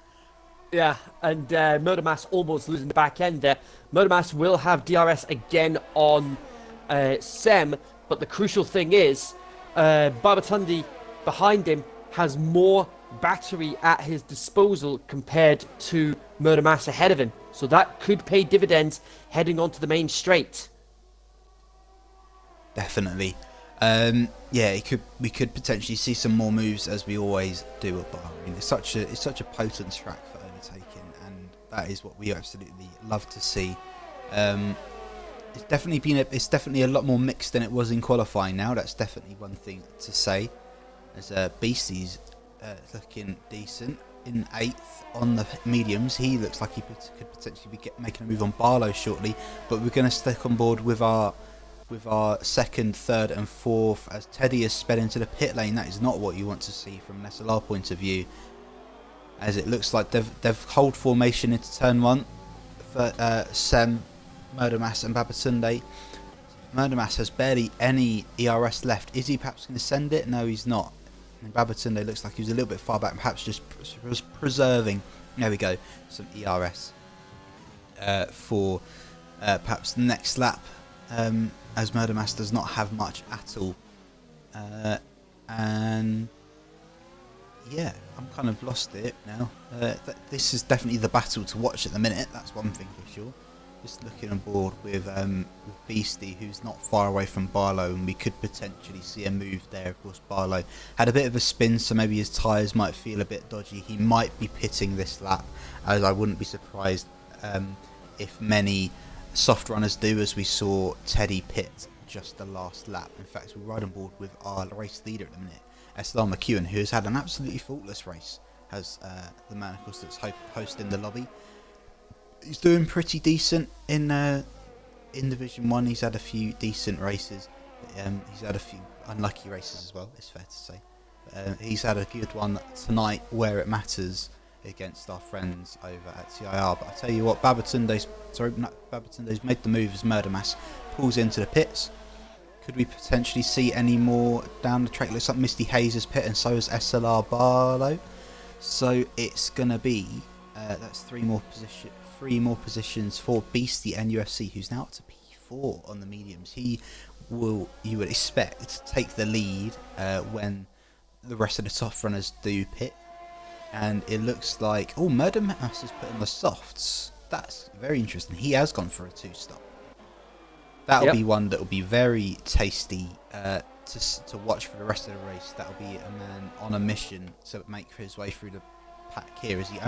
Yeah, and Murdermass almost losing the back end there. Murdermass will have DRS again on Sem, but the crucial thing is Babatunde behind him has more battery at his disposal compared to Murdermass ahead of him, so that could pay dividends heading onto the main straight. Definitely. Yeah, we could potentially see some more moves, as we always do at Bahrain. It's such a potent track for overtaking, and that is what we absolutely love to see. It's definitely a lot more mixed than it was in qualifying now. That's definitely one thing to say. As Beastie's looking decent in 8th on the mediums. He looks like he could potentially be making a move on Barlow shortly, but we're going to stick on board with our 2nd, 3rd and 4th as Teddy has sped into the pit lane. That is not what you want to see from an SLR point of view, as it looks like they've hold formation into turn 1 for Sem, Murdermass and Babatunde. Murdermass has barely any ERS left. Is he perhaps going to send it? No, he's not. And Babatunde looks like he was a little bit far back, perhaps just preserving. There we go, some ERS for perhaps the next lap, as Murdermass does not have much at all. And yeah, I'm kind of lost it now. This is definitely the battle to watch at the minute, that's one thing for sure. Just looking on board with Beastie, who's not far away from Barlow, and we could potentially see a move there. Of course, Barlow had a bit of a spin, so maybe his tyres might feel a bit dodgy. He might be pitting this lap, as I wouldn't be surprised if many soft runners do, as we saw Teddy pit just the last lap. In fact, we're right on board with our race leader at the minute, SLR McEwen, who has had an absolutely faultless race, has the man, of course, that's hosting the lobby. He's doing pretty decent in Division 1. He's had a few decent races. He's had a few unlucky races as well, it's fair to say. He's had a good one tonight where it matters against our friends over at TIR. But I tell you what, Babatunde's made the move as Murdermass pulls into the pits. Could we potentially see any more down the track? Looks like Misty Hayes is pit, and so is SLR Barlow. So it's gonna be that's three more positions for Beastie NUFC, who's now up to P4 on the mediums. He will, you would expect, take the lead when the rest of the soft runners do pit. And it looks like Murder Mass is put on the softs. That's very interesting. He has gone for a 2-stop. That'll be one that will be very tasty to watch for the rest of the race. That'll be a man on a mission to make his way through the pack here. As he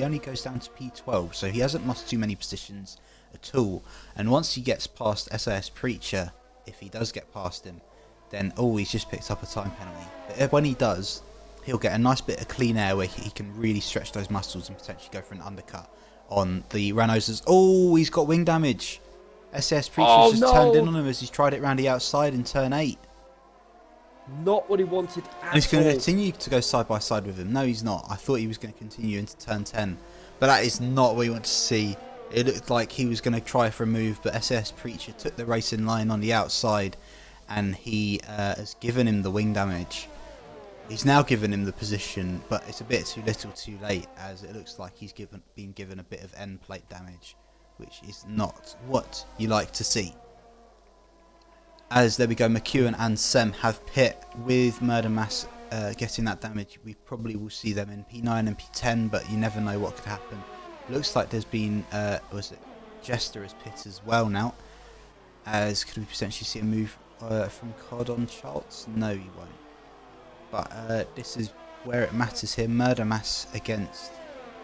only goes down to P12, so he hasn't lost too many positions at all. And once he gets past SAS Preacher, if he does get past him, then he's just picked up a time penalty. But when he does, he'll get a nice bit of clean air where he can really stretch those muscles and potentially go for an undercut on the Renaults. He's got wing damage. SAS Preacher's just turned in on him as he's tried it round the outside in turn 8. Not what he wanted at all. And he's going to continue to go side by side with him. No, he's not. I thought he was going to continue into turn 10. But that is not what you want to see. It looked like he was going to try for a move, but SAS Preacher took the racing line on the outside, and he has given him the wing damage. He's now given him the position, but it's a bit too little too late, as it looks like he's been given a bit of end plate damage, which is not what you like to see. As there we go, McEwen and Sem have pit with Murder Mass getting that damage. We probably will see them in P9 and P10, but you never know what could happen. Looks like there's been Jester as pit as well now. As could we potentially see a move from Cod on Charles? No, you won't. But this is where it matters here. Murder Mass against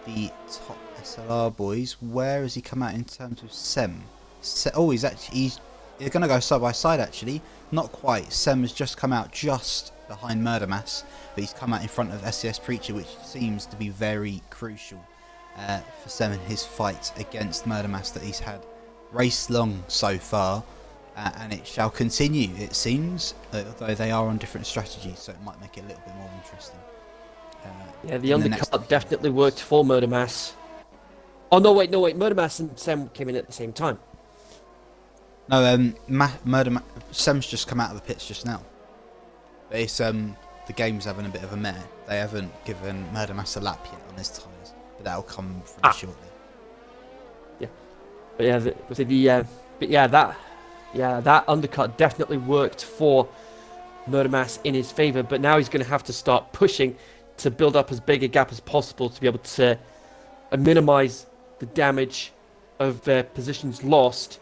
the top SLR boys. Where has he come out in terms of Sem? They're going to go side by side actually. Not quite. Sem has just come out just behind Murder Mass, but he's come out in front of SCS Preacher, which seems to be very crucial for Sem in his fight against Murder Mass that he's had race long so far. And it shall continue, it seems, although they are on different strategies, so it might make it a little bit more interesting. The undercut definitely worked for Murder Mass. Oh, no, wait. Murder Mass and Sem came in at the same time. No, Sem's just come out of the pits just now. But it's, the game's having a bit of a mare. They haven't given Murder Mass a lap yet on his tyres, but that'll come pretty shortly. Yeah, that undercut definitely worked for Murder Mass in his favour, but now he's going to have to start pushing to build up as big a gap as possible to be able to minimise the damage of positions lost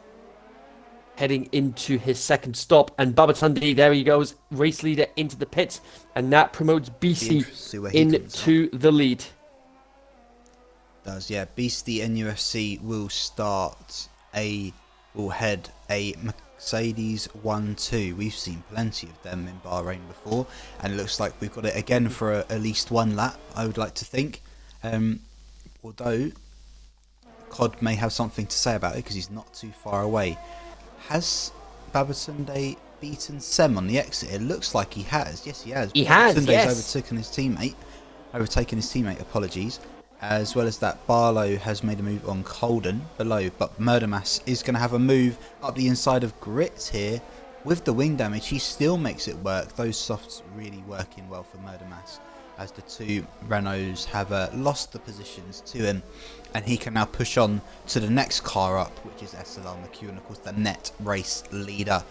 heading into his second stop. And Babatunde, there he goes, race leader into the pits, and that promotes Beastie into the lead. Does, yeah. Beastie NUFC will head a Mercedes 1-2. We've seen plenty of them in Bahrain before, and it looks like we've got it again for at least one lap, I would like to think. Although Cod may have something to say about it because he's not too far away. Has Babatunde beaten Sem on the exit? It looks like he has. Yes, he has. Babatunde's overtaken his teammate, apologies. As well as that, Barlow has made a move on Colden below, but Murder Mass is going to have a move up the inside of Grit here. With the wing damage, he still makes it work. Those softs really working well for Murder Mass, as the two Renaults have lost the positions to him, and he can now push on to the next car up, which is SLR McEwen, of course, the net race leader.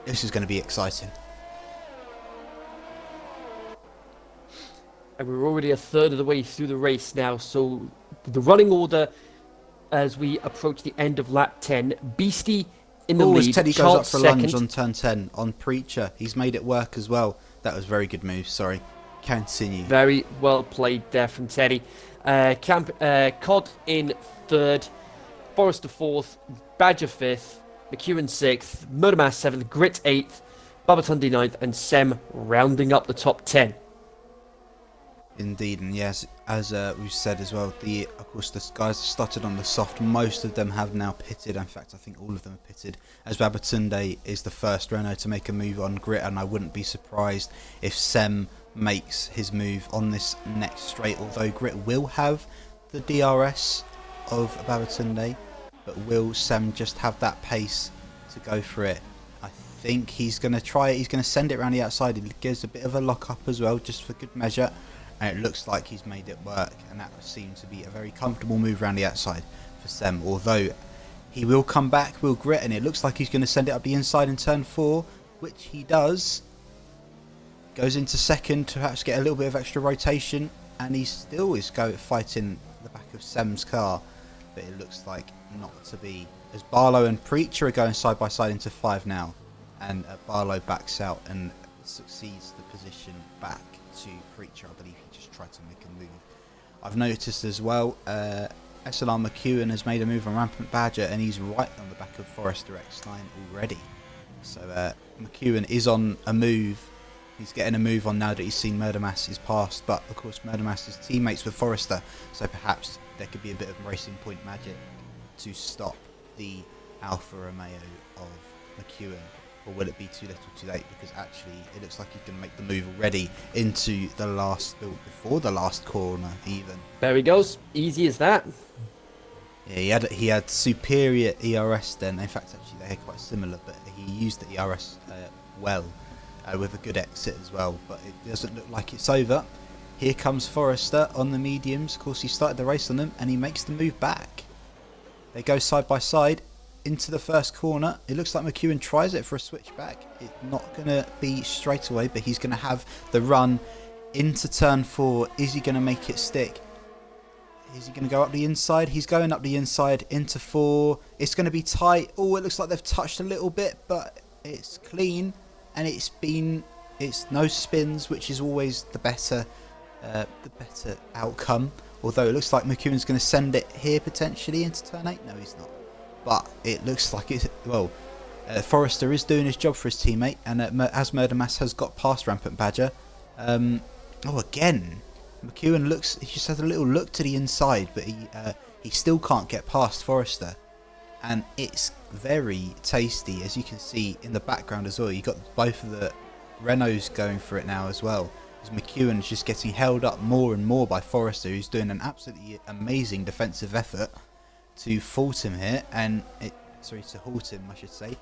This is going to be exciting. And we're already a third of the way through the race now, so the running order as we approach the end of lap 10. Beastie in the lead. As Teddy Charles goes up for second. lunge on turn 10 on Preacher. He's made it work as well. That was a very good move, sorry. Continue. Very well played there from Teddy. Cod in third, Forrester fourth, Badger fifth, McEwen sixth, Murder Mass seventh, Grit eighth, Babatunde ninth, and Sem rounding up the top 10. Indeed, and yes, as we've said as well, of course the guys started on the soft. Most of them have now pitted. In fact, I think all of them have pitted. As Babatunde is the first Renault to make a move on Grit, and I wouldn't be surprised if Sem makes his move on this next straight. Although Grit will have the DRS of Babatunde, but will Sem just have that pace to go for it? I think he's going to try it. He's going to send it around the outside. He gives a bit of a lock up as well, just for good measure. And it looks like he's made it work. And that seems to be a very comfortable move around the outside for Sem. Although he will come back, will grit, and it looks like he's going to send it up the inside in turn 4, which he does. Goes into second to perhaps get a little bit of extra rotation. And he still is fighting the back of Sem's car. But it looks like not to be, as Barlow and Preacher are going side by side into 5 now, and Barlow backs out and succeeds the position back to Preacher. I believe he just tried to make a move. I've noticed as well, SLR McEwen has made a move on Rampant Badger, and he's right on the back of Forrester X9 already. So McEwen is on a move. He's getting a move on now that he's seen Murdermass is passed, but of course Murdermass is teammates with Forrester, so perhaps there could be a bit of racing point magic to stop the Alfa Romeo of McEwen. Or will it be too little too late? Because actually it looks like he's going to make the move already into the last build, before the last corner even. There he goes. Easy as that. Yeah, he had superior ERS then. In fact, actually they had quite similar, but he used the ERS well, with a good exit as well. But it doesn't look like it's over. Here comes Forrester on the mediums. Of course, he started the race on them, and he makes the move back. They go side by side into the first corner. It looks like McEwen tries it for a switchback. It's not going to be straight away, but he's going to have the run into turn 4. Is he going to make it stick? Is he going to go up the inside? He's going up the inside into 4. It's going to be tight. Oh, it looks like they've touched a little bit, but it's clean, and it's no spins, which is always the better outcome. Although it looks like McEwen's going to send it here potentially into turn 8. No, he's not. But it looks like it's, well, Forrester is doing his job for his teammate, and as Murdermass has got past Rampant Badger. Again, McEwen looks, he just has a little look to the inside, but he still can't get past Forrester. And it's very tasty, as you can see in the background as well. You've got both of the Renaults going for it now as well. As McEwen is just getting held up more and more by Forrester, who's doing an absolutely amazing defensive effort to halt him here, and to halt him, I should say.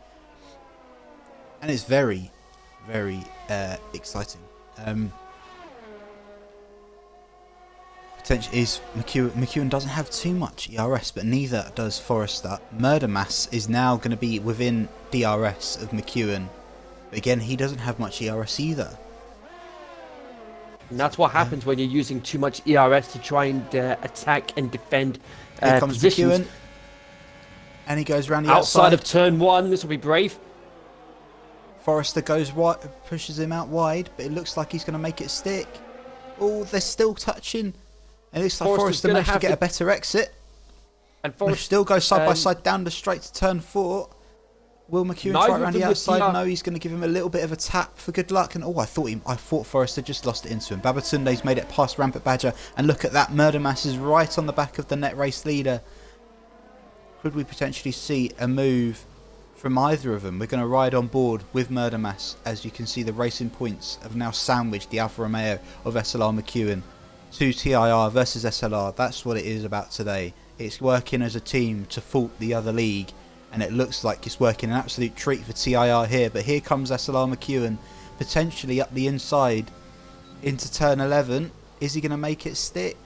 And it's very, very exciting. Potentially is McEwen doesn't have too much ERS, but neither does Forrester. Murdermass is now going to be within DRS of McEwen, but again, he doesn't have much ERS either. And that's what happens when you're using too much ERS to try and attack and defend Here comes positions. McEwen, and he goes around the outside of turn 1. This will be brave. Forrester goes wide, pushes him out wide, but it looks like he's going to make it stick. Oh, they're still touching. And it looks like Forrester managed to get a better exit. And Forrester still goes side by side down the straight to turn 4. Will McEwen try around the outside? No, he's going to give him a little bit of a tap for good luck. And I thought Forrester just lost it into him. Babatunde's made it past Rampant Badger. And look at that, Murdermass is right on the back of the net race leader. Could we potentially see a move from either of them? We're going to ride on board with Murdermass. As you can see, the racing points have now sandwiched the Alfa Romeo of SLR McEwen to TIR versus SLR. That's what it is about today. It's working as a team to fault the other league. And it looks like it's working an absolute treat for TIR here. But here comes SLR McEwen, potentially up the inside into turn 11. Is he going to make it stick?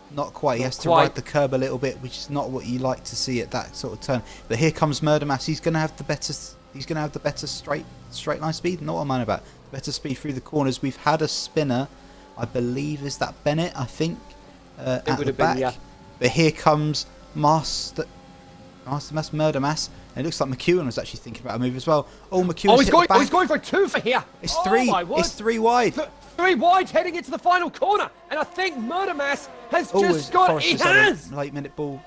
Not quite. He has to ride the curb a little bit, which is not what you like to see at that sort of turn. But here comes Murdermass. He's going to have the better. He's going to have the better straight line speed. Not what I'm on about. Better speed through the corners. We've had a spinner. I believe is that Bennett. I think at the back. Yeah. But here comes Murdermass. And it looks like McEwen was actually thinking about a move as well. Oh, McEwen. He's going for 2 for here. It's 3. It's 3 wide. 3 wide heading into the final corner. And I think Murdermass has just got. He has. Late minute ball.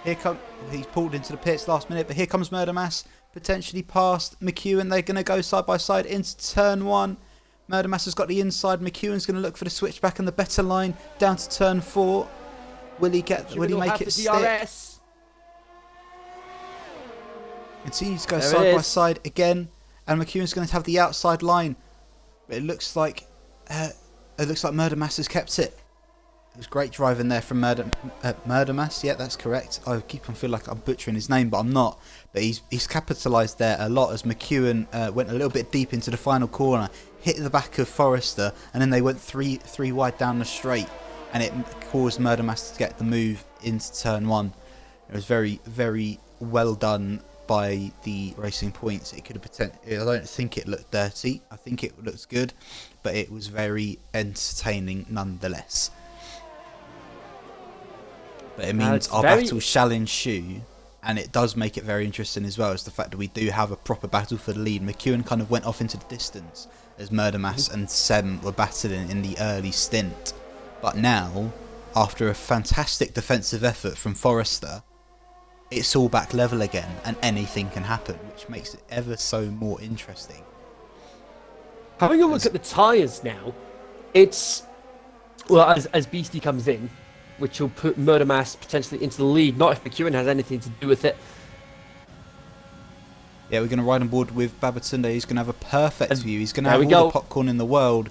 Here comes. He's pulled into the pits last minute, but here comes Murdermass potentially past McEwen. They're going to go side by side into turn 1. Murdermass has got the inside. McEwen's going to look for the switchback and the better line down to turn 4. Will he make it stick? Continues to go side by side again, and McEwen's going to have the outside line. But it looks like Murdermass has kept it. was great driving there from Murdermass. Yeah, that's correct. I keep on feeling like I'm butchering his name, but I'm not. But he's capitalised there a lot as McEwen went a little bit deep into the final corner, hit the back of Forrester, and then they went three wide down the straight, and it caused Murdermass to get the move into turn 1. It was very, very well done by the Racing Points. It could have I don't think it looked dirty. I think it looks good, but it was very entertaining nonetheless. But it means our battle shall ensue, and it does make it very interesting as well, as the fact that we do have a proper battle for the lead. McEwen kind of went off into the distance as Murdermass and Sem were battling in the early stint. But now, after a fantastic defensive effort from Forrester, it's all back level again, and anything can happen, which makes it ever so more interesting. Having a look at the tyres now, it's... Well, as Beastie comes in, which will put Murdermass potentially into the lead, not if McEwen has anything to do with it. Yeah, we're going to ride on board with Babatunde. He's going to have a perfect view. He's going to have all the popcorn in the world,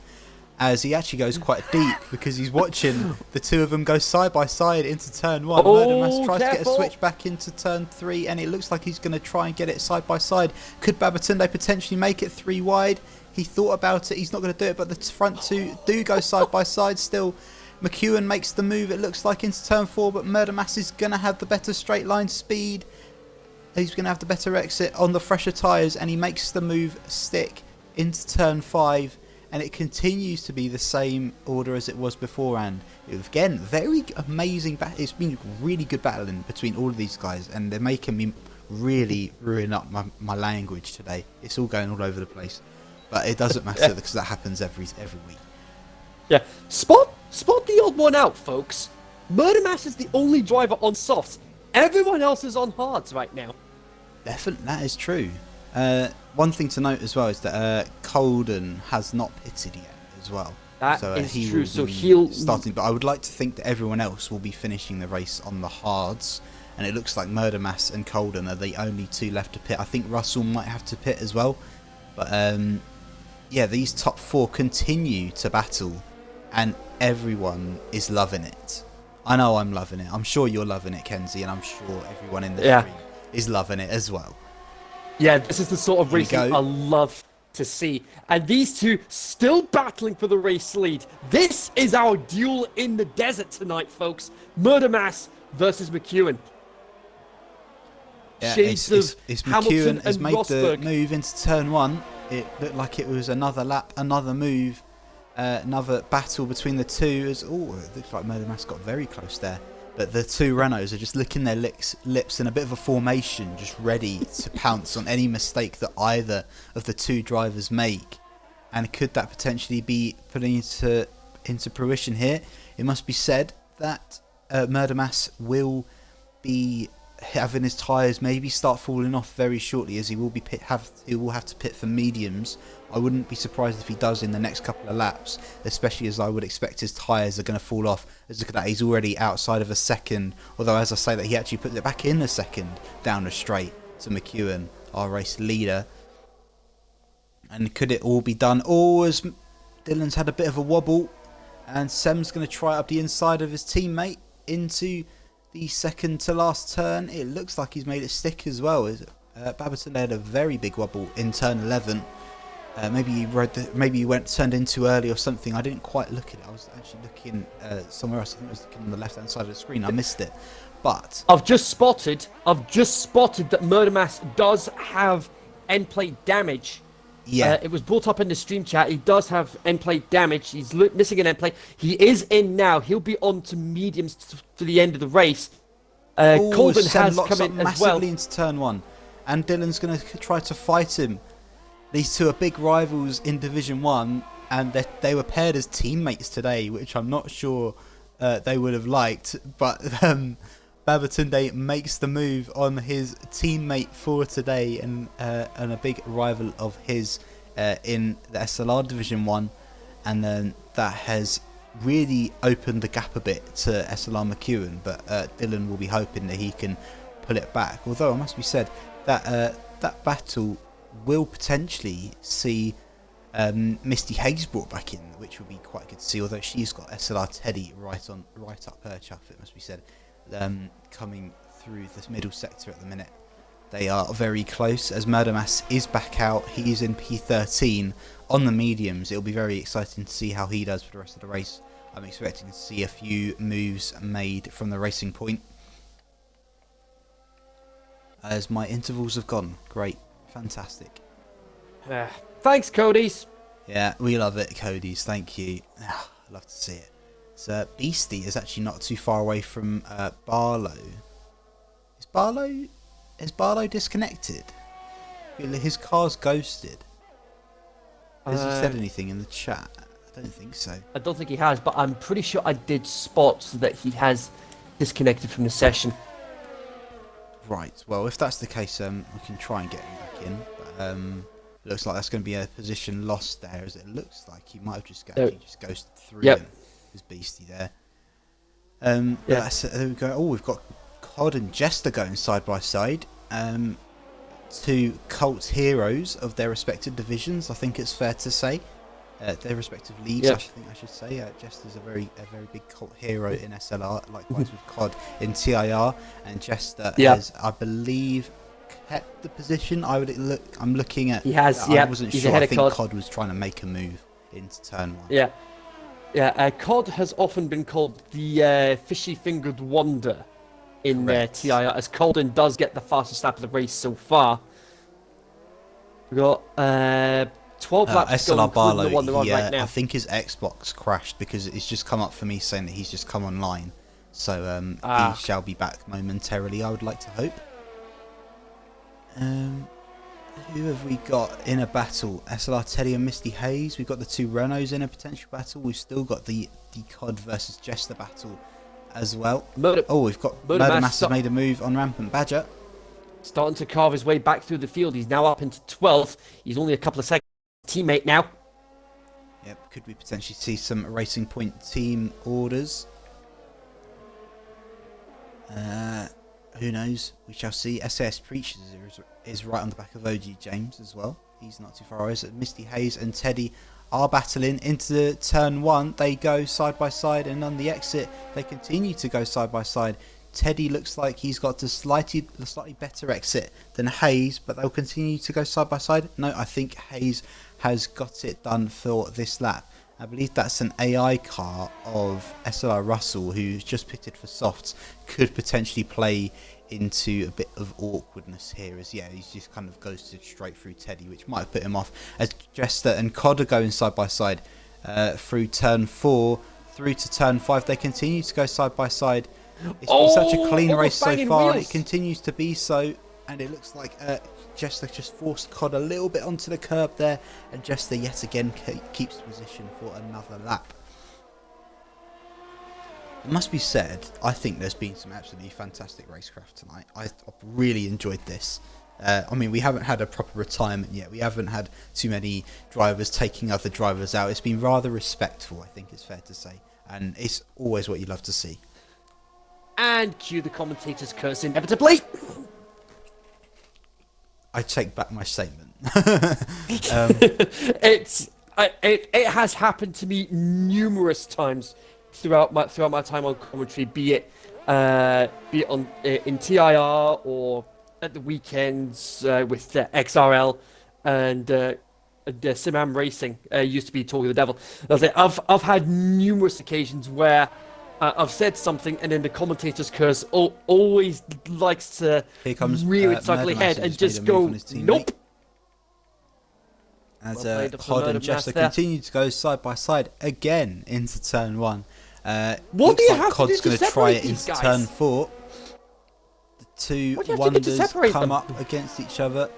as he actually goes quite deep, because he's watching the two of them go side by side into turn 1. Murdermass tries to get a switch back into turn 3, and it looks like he's going to try and get it side by side. Could Babatunde potentially make it 3 wide? He thought about it. He's not going to do it, but the front two do go side by side still. McEwen makes the move, it looks like, into turn 4, but Murdermass is going to have the better straight line speed. He's going to have the better exit on the fresher tyres, and he makes the move stick into turn 5, and it continues to be the same order as it was beforehand. Again, very amazing battle. It's been really good battling between all of these guys, and they're making me really ruin up my language today. It's all going all over the place, but it doesn't matter because that happens every week. Yeah, spot the odd one out, folks. Murdermass is the only driver on softs. Everyone else is on hards right now. Definitely, that is true. One thing to note as well is that Colden has not pitted yet as well. That is true. So he'll starting, but I would like to think that everyone else will be finishing the race on the hards, and it looks like Murdermass and Colden are the only two left to pit. I think Russell might have to pit as well, but yeah, these top 4 continue to battle, and everyone is loving it. I know I'm loving it. I'm sure you're loving it, Kenzie, and I'm sure everyone in the stream is loving it as well. Yeah, this is the sort of racing I love to see. And these two still battling for the race lead. This is our duel in the desert tonight, folks. Murdermass versus McEwen. Yeah, Shades of McEwen has made Rosberg. The move into turn 1. It looked like it was another lap, another move. Another battle between the two. It looks like Murdermass got very close there. But the two Renaults are just licking their lips in a bit of a formation, just ready to pounce on any mistake that either of the two drivers make. And could that potentially be putting into fruition here? It must be said that Murdermass will be having his tyres maybe start falling off very shortly, as he will have to pit for mediums. I wouldn't be surprised if he does in the next couple of laps, especially as I would expect his tyres are going to fall off. As look at that, he's already outside of a second, although as I say that, he actually puts it back in a second down the straight to McEwen, our race leader. And could it all be done? As Dylan's had a bit of a wobble, and Sem's going to try up the inside of his teammate into the second to last turn. It looks like he's made it stick as well. Babatunde had a very big wobble in turn 11. Maybe he turned in too early or something. I didn't quite look at it. I was actually looking somewhere else. I think I was looking on the left hand side of the screen. I missed it. But I've just spotted that Murdermass does have end plate damage. Yeah, it was brought up in the stream chat. He does have end plate damage. He's missing an end plate. He is in now. He'll be on to mediums to the end of the race. Colden has come in as well. Massively into turn 1, and Dylan's going to try to fight him. These two are big rivals in Division 1, and they were paired as teammates today, which I'm not sure they would have liked. But Babatunde makes the move on his teammate for today, and a big rival of his in the SLR Division 1. And then that has really opened the gap a bit to SLR McEwen, but Dylan will be hoping that he can pull it back. Although, it must be said that that battle will potentially see Misty Hayes brought back in, which would be quite good to see. Although she's got SLR Teddy right up her chuff, it must be said, coming through this middle sector at the minute. They are very close as Murdermass is back out. He is in P13 on the mediums. It'll be very exciting to see how he does for the rest of the race. I'm expecting to see a few moves made from the racing point. As my intervals have gone. Great. Fantastic. Thanks, Cody's. Yeah, we love it, Cody's. Thank you. I love to see it. So Beastie is actually not too far away from Barlow. Is Barlow disconnected? His car's ghosted. Has he said anything in the chat? I don't think so. I don't think he has, but I'm pretty sure I did spot that he has disconnected from the session. Right. Well, if that's the case, we can try and get him back in. But it looks like that's going to be a position lost there, as it looks like he might have just ghosted through him. His Beastie there. There we go. Oh, we've got Cod and Jester going side by side. Two cult heroes of their respective divisions, I think it's fair to say. Their respective leagues, I think I should say. Jester's a very big cult hero in SLR, likewise with Cod in TIR, and Jester has, I believe, kept the position. I'm looking at. He has. I wasn't sure. I think Cod was trying to make a move into turn 1. Cod has often been called the fishy-fingered wonder in TIR, as Colden does get the fastest lap of the race so far. We've got 12 laps SLR Barlow, the one they're on right now. I think his Xbox crashed because it's just come up for me saying that he's just come online. So he shall be back momentarily, I would like to hope. Who have we got in a battle? SLR Teddy and Misty Hayes. We've got the two Renaults in a potential battle. We've still got the Cod versus Jester battle as well. We've got Murdermass has made a move on Rampant Badger. Starting to carve his way back through the field. He's now up into 12th. He's only a couple of seconds teammate now. Yep, could we potentially see some Racing Point team orders? Who knows? We shall see. SAS Preachers is right on the back of OG James as well. He's not too far away. So Misty Hayes and Teddy are battling into turn 1. They go side by side, and on the exit they continue to go side by side. Teddy looks like he's got the slightly better exit than Hayes, but they'll continue to go side by side. No, I think Hayes has got it done for this lap. I believe that's an AI car of SLR Russell, who's just pitted for softs, could potentially play into a bit of awkwardness here, as he's just kind of ghosted straight through Teddy, which might have put him off, as Jester and Cod are going side by side through turn 4 through to turn 5. They continue to go side by side. It's been such a clean race so far, and it continues to be so, and it looks like Jester just forced Cod a little bit onto the curb there, and Jester yet again keeps position for another lap. It must be said, I think there's been some absolutely fantastic racecraft tonight. I've really enjoyed this. I mean, we haven't had a proper retirement yet. We haven't had too many drivers taking other drivers out. It's been rather respectful, I think it's fair to say, and it's always what you love to see. And cue the commentator's curse inevitably. I take back my statement. It has happened to me numerous times throughout my time on commentary, be it on in TIR or at the weekends with XRL and Simam Racing. Used to be Talking the Devil. I've had numerous occasions where I've said something, and then the commentator's curse always likes to rear its ugly head and just go, nope. As Cod and Jester continue to go side by side again into turn 1. What do you like have Cod's to do going to to try separate it these into guys? turn 4. The two wonders come up against each other.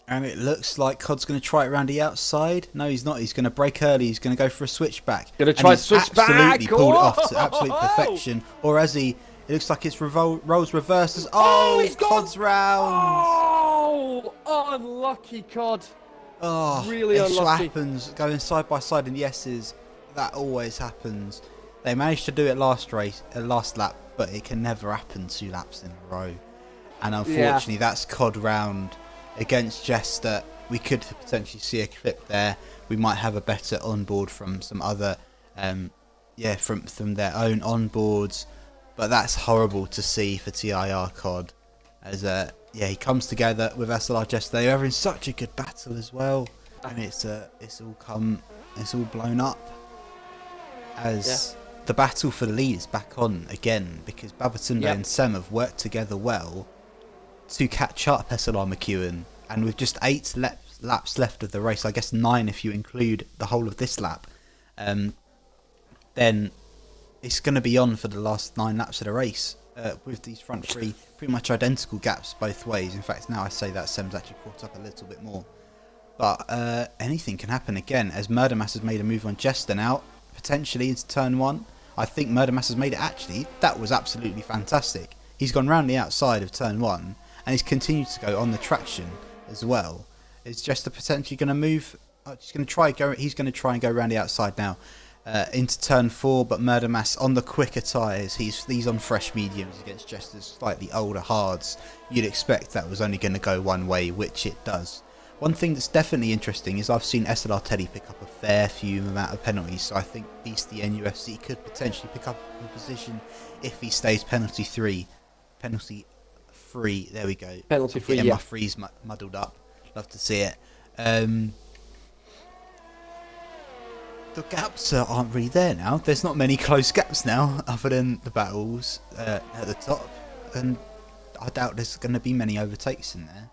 And it looks like Cod's going to try it around the outside. No, he's not. He's going to brake early. He's going to go for a switchback. Going to try to switch back. Absolutely pulled it off to absolute perfection. Or as it looks like it's roles reversed. He's Cod's round. Oh, unlucky Cod. Oh, really it unlucky. happens. Going side by side in the S's. That always happens. They managed to do it last lap, but it can never happen 2 laps in a row. And unfortunately, that's Cod round against Jester. we could potentially see a clip there. We might have a better onboard from some other, from their own onboards. But that's horrible to see for TIR COD. As he comes together with SLR just there. They're having such a good battle as well, and it's all blown up. As the battle for the lead is back on again, because Babatunde and Sem have worked together well to catch up SLR McEwen, and with just 8 laps left of the race, I guess 9 if you include the whole of this lap, then it's going to be on for the last 9 laps of the race, with these front 3 pretty much identical gaps both ways. In fact, now I say that, Sem's actually caught up a little bit more. But anything can happen again, as Murder Mass has made a move on Jester now, potentially into turn 1. I think Murder Mass has made it. Actually, that was absolutely fantastic. He's gone round the outside of turn 1, and he's continued to go on the traction as well. Is Jester potentially going to move? He's going to try and go around the outside now into turn 4, but Murder Mass on the quicker tyres. He's on fresh mediums against Jester's slightly older hards. You'd expect that was only going to go one way, which it does. One thing that's definitely interesting is I've seen SLR Teddy pick up a fair few amount of penalties, so I think Beastie NUFC could potentially pick up a position if he stays penalty free. There we go. Penalty free, getting my frees muddled up. Love to see it. The gaps aren't really there now. There's not many close gaps now, other than the battles at the top, and I doubt there's going to be many overtakes in there.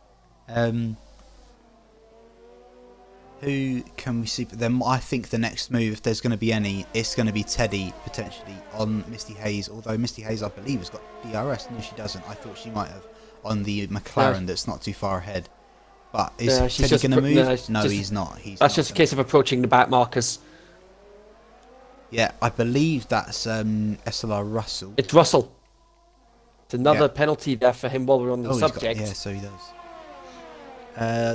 Who can we see? But then I think the next move, if there's going to be any, it's going to be Teddy potentially on Misty Hayes. Although Misty Hayes, I believe, has got DRS. No, she doesn't. I thought she might have on the McLaren that's not too far ahead. But is Teddy going to move? No, he's not. That's just a case of approaching the back markers. Yeah, I believe that's SLR Russell. It's Russell. It's another penalty there for him while we're on the subject. So he does.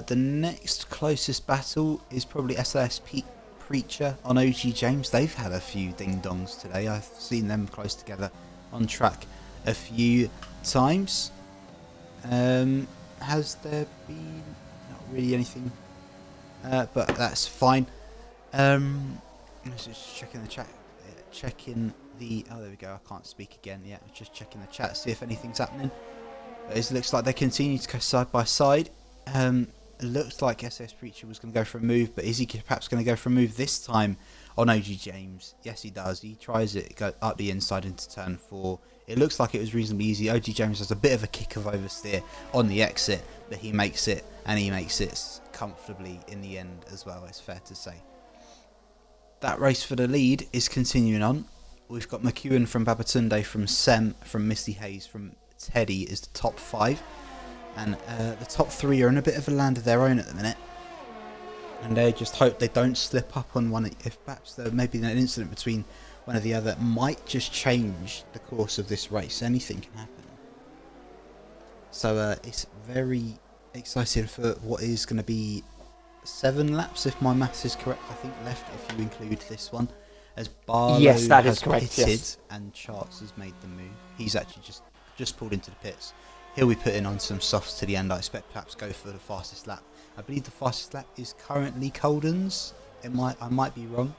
The next closest battle is probably SLS Preacher on OG James. They've had a few ding-dongs today. I've seen them close together on track a few times. Has there been... not really anything, but that's fine. Let's just check in the chat. Oh, there we go. I can't speak again. Yeah, just checking the chat, see if anything's happening. It looks like they continue to go side by side. It looks like SS Preacher was going to go for a move, but is he perhaps going to go for a move this time on OG James? Yes, he does. He tries it, go up the inside into turn 4. It looks like it was reasonably easy. OG James has a bit of a kick of oversteer on the exit, but he makes it, and he makes it comfortably in the end as well, it's fair to say. That race for the lead is continuing on. We've got McEwen from Babatunde, from Sem, from Misty Hayes, from Teddy is the top 5. And the top 3 are in a bit of a land of their own at the minute. And they just hope they don't slip up on one. If perhaps there may be an incident between one or the other, might just change the course of this race. Anything can happen. So it's very exciting for what is going to be 7 laps, if my maths is correct, I think, left, if you include this one. As Barlow has pitted and Charts has made the move. He's actually just pulled into the pits. He'll be putting on some softs to the end. I expect perhaps go for the fastest lap. I believe the fastest lap is currently Colden's. I might be wrong.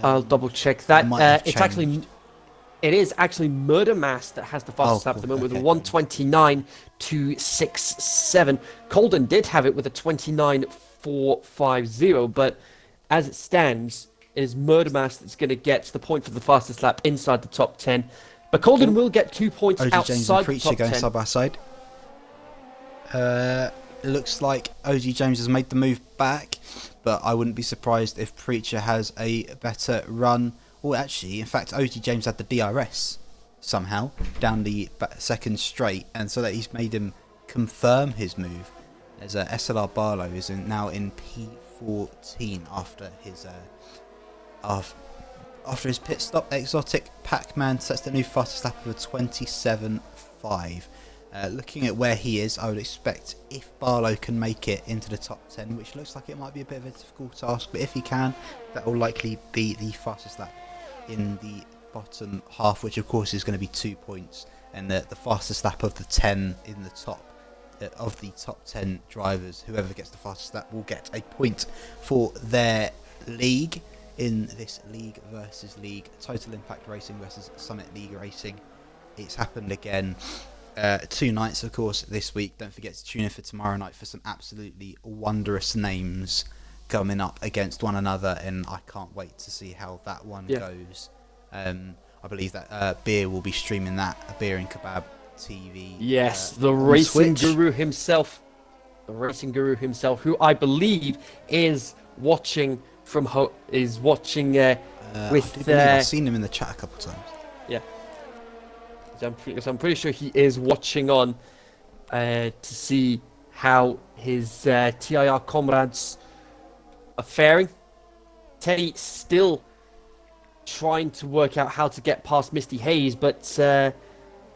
I'll double check that. It is actually Murder Mass that has the fastest lap at the moment with a 1:29.267. Colden did have it with a 29.450, but as it stands, it is Murder Mass that's going to get the point for the fastest lap inside the top 10. But Colden will get 2 points outside James and the Preacher top going 10. side by side. It looks like OG James has made the move back, but I wouldn't be surprised if Preacher has a better run. Or actually, in fact, OG James had the DRS somehow down the second straight, and so that he's made him confirm his move. As SLR Barlow is now in P14 after his pit stop. Exotic Pac-Man sets the new fastest lap of a 27.5. Looking at where he is, I would expect if Barlow can make it into the top 10, which looks like it might be a bit of a difficult task, but if he can, that will likely be the fastest lap in the bottom half, which of course is going to be 2 points, and the fastest lap of the 10 in the top of the top 10 drivers, whoever gets the fastest lap will get a point for their league in this league versus league, Total Impact Racing versus Summit League Racing. It's happened again 2 nights, of course, this week. Don't forget to tune in for tomorrow night for some absolutely wondrous names coming up against one another, and I can't wait to see how that one goes. I believe that Beer will be streaming that, Beer and Kebab TV. Yes, the racing Switch. guru himself. The racing guru himself, who I believe is watching from with. I do believe I've seen him in the chat a couple of times. Yeah. So I'm pretty sure he is watching on to see how his TIR comrades are faring. Teddy still trying to work out how to get past Misty Hayes, but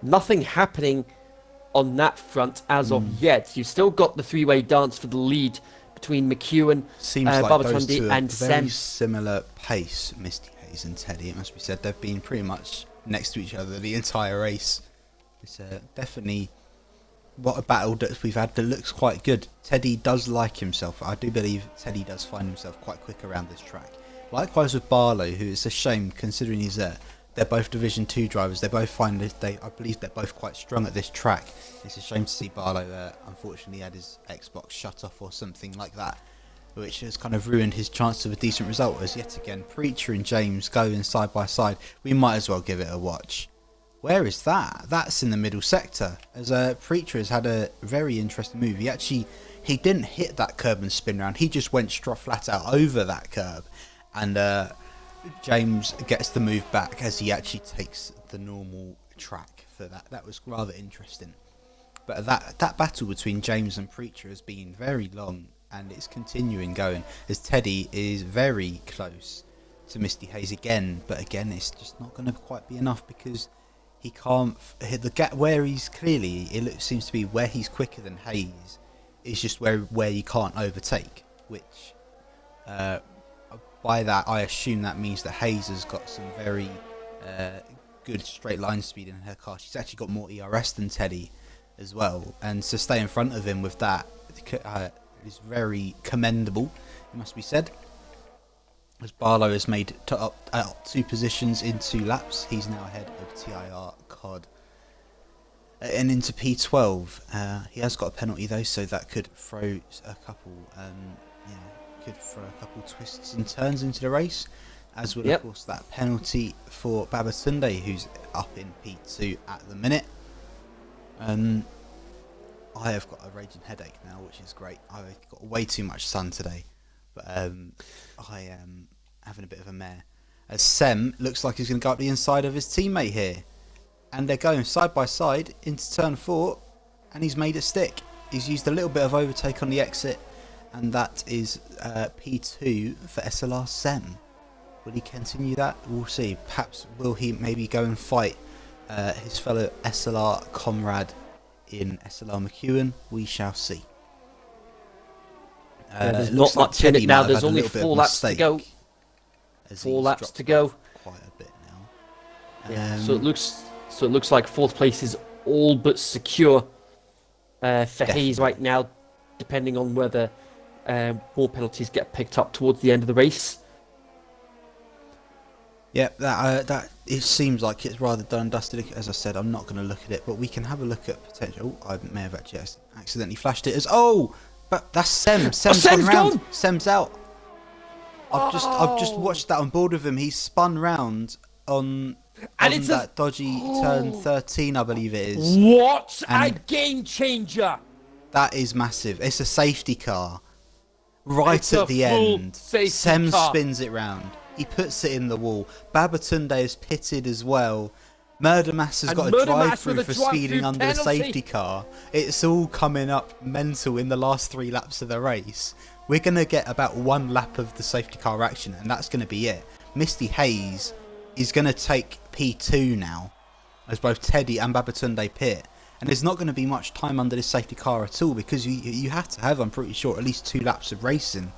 nothing happening on that front as of yet. You've still got the three-way dance for the lead between McEwen, Seems like those two and are very Sem. similar pace, Misty Hayes and Teddy. It must be said they've been pretty much next to each other the entire race. It's definitely what a battle that we've had that looks quite good. Teddy does like himself. I do believe Teddy does find himself quite quick around this track. Likewise with Barlow, who it's a shame considering he's there. They're both Division 2 drivers. They both find this. I believe they're both quite strong at this track. It's a shame to see Barlow unfortunately had his Xbox shut off or something like that, which has kind of ruined his chance of a decent result. As yet again, Preacher and James going side by side. We might as well give it a watch. Where is that? That's in the middle sector. As Preacher has had a very interesting move. He didn't hit that curb and spin round. He just went flat out over that curb, and James gets the move back as he actually takes the normal track for that. That was rather interesting. But that battle between James and Preacher has been very long, and it's continuing going as Teddy is very close to Misty Hayes again. But again, it's just not going to quite be enough because he can't hit the gap where he's clearly. Seems to be where he's quicker than Hayes. Is just where you can't overtake, which. By that, I assume that means that Hayes has got some very good straight line speed in her car. She's actually got more ERS than Teddy as well, and to stay in front of him with that is very commendable, it must be said. As Barlow has made up 2 positions in 2 laps, he's now ahead of TIR COD. And into P12, he has got a penalty though, so that could throw a couple. Could throw a couple twists and turns into the race, as would of course that penalty for Babatunde, who's up in P2 at the minute. I have got a raging headache now, which is great. I've got way too much sun today, but I am having a bit of a mare. As Sem looks like he's going to go up the inside of his teammate here, and they're going side by side into turn 4, and he's made it stick. He's used a little bit of overtake on the exit, and that is P2 for SLR Sem. Will he continue that? We'll see. Perhaps will he maybe go and fight his fellow SLR comrade in SLR McEwen? We shall see. There's not much in it now. There's only 4 laps to go. 4 laps to go. Quite a bit now. So it looks like 4th place is all but secure for Hayes right now, depending on whether more penalties get picked up towards the end of the race. Yeah, that it seems like it's rather done and dusted. As I said, I'm not going to look at it, but we can have a look at potential. Oh, I may have actually accidentally flashed it as but that's Sem. Sem's gone round. Sem's out. I've just watched that on board with him. He's spun round on that dodgy turn 13, I believe it is. What a game changer! That is massive. It's a safety car. Right at the end, Sem spins it round. He puts it in the wall. Babatunde is pitted as well. Murdermass has got a drive-through for speeding under the safety car. It's all coming up mental in the last 3 laps of the race. We're going to get about 1 lap of the safety car action, and that's going to be it. Misty Hayes is going to take P2 now, as both Teddy and Babatunde pit. And there's not going to be much time under this safety car at all, because you have to have, I'm pretty sure, at least 2 laps of racing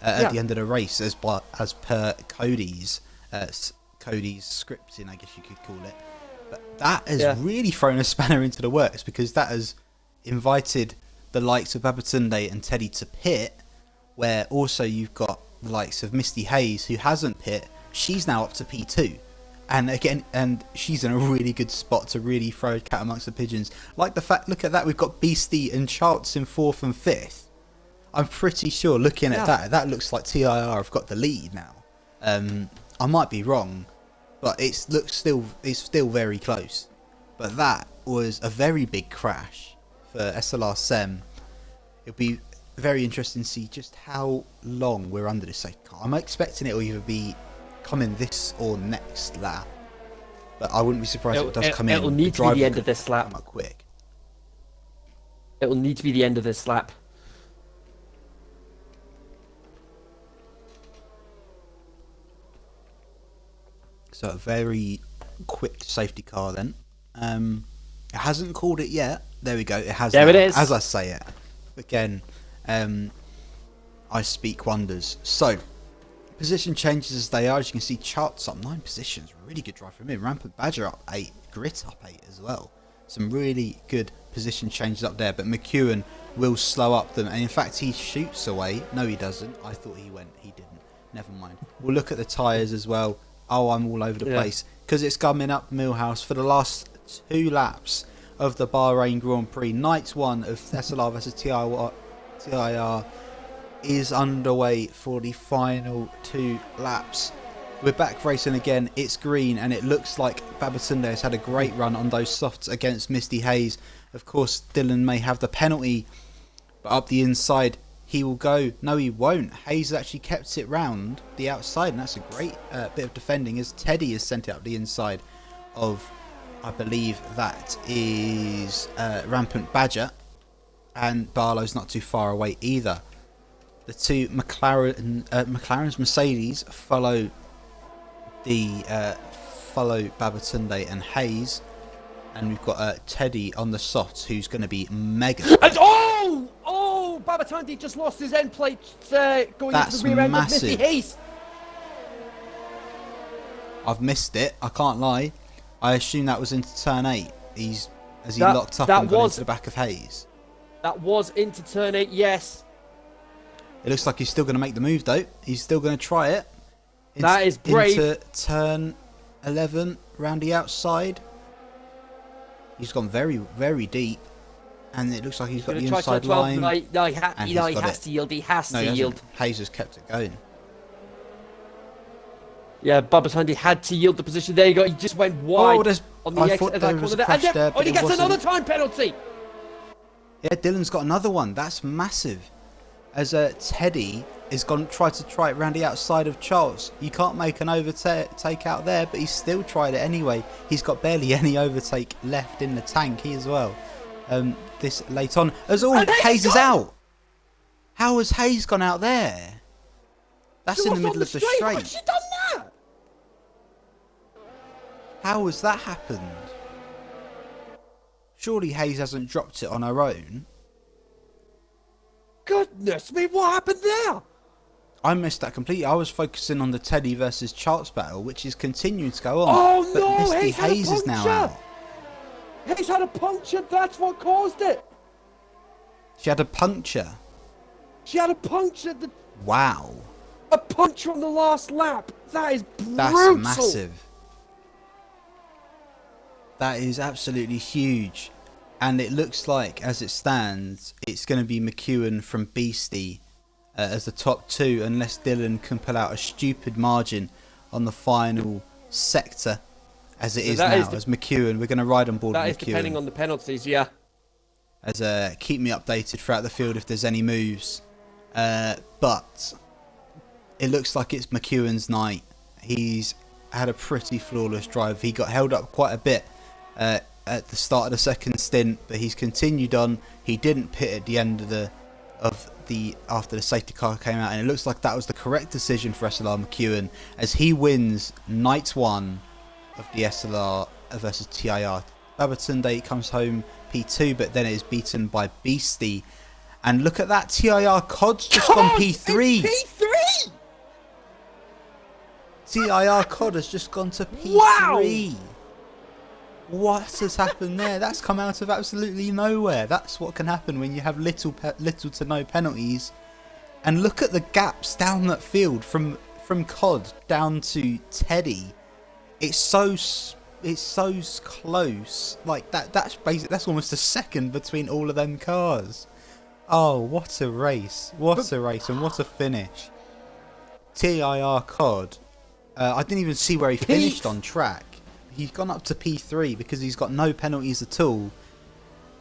at the end of the race, as per Cody's scripting, I guess you could call it. But that has really thrown a spanner into the works, because that has invited the likes of Babatunde and Teddy to pit, where also you've got the likes of Misty Hayes, who hasn't pit. She's now up to P2. And again, and she's in a really good spot to really throw a cat amongst the pigeons. Like the fact, look at that, we've got Beastie and Charts in 4th and 5th. I'm pretty sure, looking at that looks like TIR have got the lead now. I might be wrong, but it's still very close. But that was a very big crash for SLR Sem. It'll be very interesting to see just how long we're under this safety car. I'm expecting it will either be coming this or next lap, but I wouldn't be surprised if it does come in. It'll need to be the end of this lap. Quick. It'll need to be the end of this lap. So a very quick safety car then. It hasn't called it yet. There we go. It has. There now, it is. As I say it. Again, I speak wonders. So, position changes as they are. As you can see, Charts up 9 positions. Really good drive from him. Rampant Badger up 8. Grit up 8 as well. Some really good position changes up there. But McEwen will slow up them. And in fact, he shoots away. No, he doesn't. I thought he went. He didn't. Never mind. We'll look at the tyres as well. Oh, I'm all over the place. Because it's coming up Millhouse for the last 2 laps of the Bahrain Grand Prix. Night 1 of SLR versus TIR is underway for the final 2 laps. We're back racing again. It's green and it looks like Babatunde has had a great run on those softs against Misty Hayes. Of course, Dylan may have the penalty, but up the inside he will go. No, he won't. Hayes has actually kept it round the outside, and that's a great bit of defending as Teddy has sent it up the inside of, I believe that is Rampant Badger, and Barlow's not too far away either. The two McLaren's Mercedes follow Babatunde and Hayes, and we've got Teddy on the softs, who's going to be mega. And Babatunde just lost his end plate going into the rear end of Misty Hayes. I've missed it. I can't lie. I assume that was into turn 8. He locked up and got into the back of Hayes. That was into turn 8. Yes. It looks like he's still going to make the move though. He's still going to try it. That is brave. Into turn 11, round the outside. He's gone very, very deep. And it looks like he's got the inside line. No, he has to yield. He has to yield. Hayes has kept it going. Yeah, Babatunde had to yield the position. There you go. He just went wide on the exit of that corner there. And he gets another time penalty. Yeah, Dylan's got another one. That's massive. As Teddy is tried to try it around the outside of Charles. You can't make an overtake out there, but he's still tried it anyway. He's got barely any overtake left in the tank. He as well. This late on. Hayes is out. How has Hayes gone out there? That's in the middle of the straight. How has she done that? How has that happened? Surely Hayes hasn't dropped it on her own. Goodness me, what happened there? I missed that completely. I was focusing on the Teddy versus Charles battle, which is continuing to go on. Oh but no, Misty Hayes is now out. Hayes had a puncture, that's what caused it. She had a puncture. She had a puncture. Wow. A puncture on the last lap. That is brutal. That's massive. That is absolutely huge. And it looks like, as it stands, it's going to be McEwen from Beastie as the top 2, unless Dylan can pull out a stupid margin on the final sector, as it is now. As McEwen, we're going to ride on board with McEwen. That is depending on the penalties, yeah. As keep me updated throughout the field if there's any moves. But it looks like it's McEwen's night. He's had a pretty flawless drive. He got held up quite a bit at the start of the second stint, but he's continued on. He didn't pit at the end after the safety car came out, and it looks like that was the correct decision for SLR McEwen, as he wins night 1 of the SLR versus TIR. Babatunde comes home P2, but then it is beaten by Beastie. And look at that, TIR COD's just gone P3. P3. TIR COD has just gone to P3. Wow. What has happened there? That's come out of absolutely nowhere. That's what can happen when you have little to no penalties. And look at the gaps down that field from Cod down to Teddy. It's so close. Like that's basically that's almost a second between all of them cars. Oh, what a race! What a race and what a finish. TIR Cod. I didn't even see where he finished on track. He's gone up to P3 because he's got no penalties at all,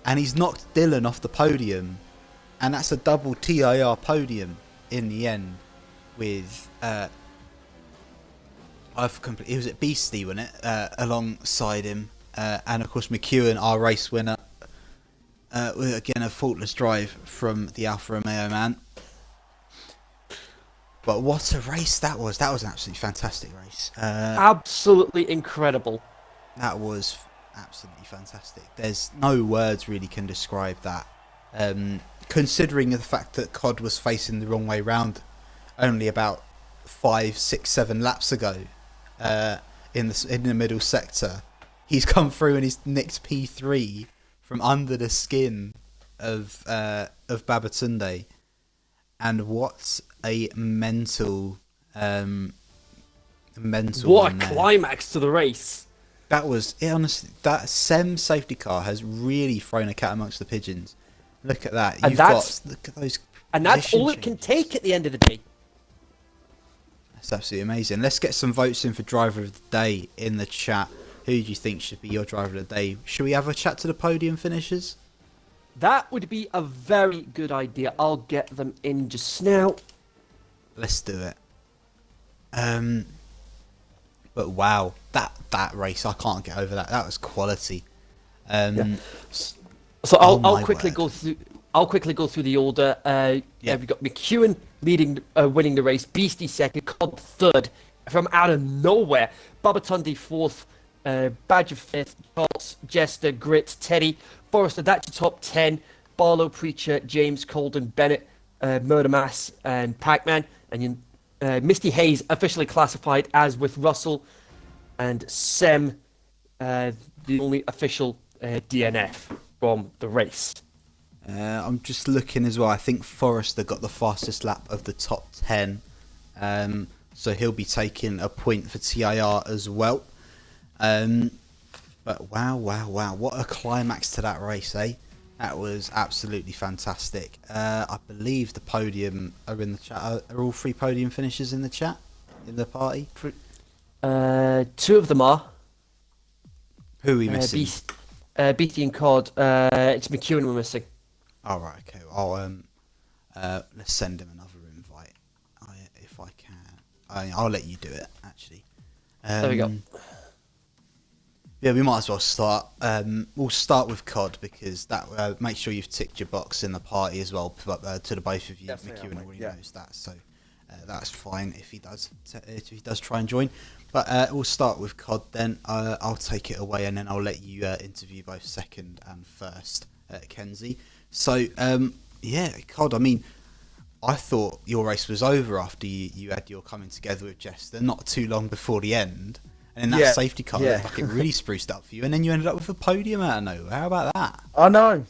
and he's knocked Dylan off the podium, and that's a double TIR podium in the end. With it was at Beastie, wasn't it? Alongside him, and of course McEwen, our race winner. Again, a faultless drive from the Alfa Romeo man. But what a race that was! That was an absolutely fantastic race. Absolutely incredible. That was absolutely fantastic. There's no words really can describe that. Considering the fact that Cod was facing the wrong way round only about 5, 6, 7 laps ago in the middle sector, he's come through and he's nicked P3 from under the skin of Babatunde. And what a mental What a climax to the race. That was it, honestly. That SEM safety car has really thrown a cat amongst the pigeons. Look at that. Look at those. And that's all it can take at the end of the day. That's absolutely amazing. Let's get some votes in for driver of the day in the chat. Who do you think should be your driver of the day? Should we have a chat to the podium finishers? That would be a very good idea. I'll get them in just now. Let's do it. But wow, that race, I can't get over that. That was quality. So I'll quickly go through. I'll quickly go through the order. We've got McEwen winning the race, Beastie second, Cod third, from out of nowhere. Babatunde fourth, Badger fifth, Charles, Jester, Grit, Teddy, Forrester, that's your top 10. Barlow, Preacher, James, Colden, Bennett, Murder Mass, and Pac-Man. And Misty Hayes officially classified as with Russell, and Sem, the only official DNF from the race. I'm just looking as well. I think Forrester got the fastest lap of the top 10. So he'll be taking a point for TIR as well. But wow. What a climax to that race, eh? That was absolutely fantastic. I believe the podium are in the chat. Are all 3 podium finishers in the chat? In the party? 2 of them are. Who are we missing? Beatty and Cod. It's McEwen we're missing. All right, okay. Let's send him another invite, if I can. I'll let you do it, actually. There we go. Yeah, we might as well start. We'll start with Cod because that make sure you've ticked your box in the party as well to the both of you. McEwen already knows that, so that's fine if he does try and join. But we'll start with Cod then. I'll take it away and then I'll let you interview both second and first, Kenzie. So, Cod, I mean, I thought your race was over after you had your coming together with Jester not too long before the end. And then that safety car looked like it really spruced up for you. And then you ended up with a podium out of nowhere. How about that? I know.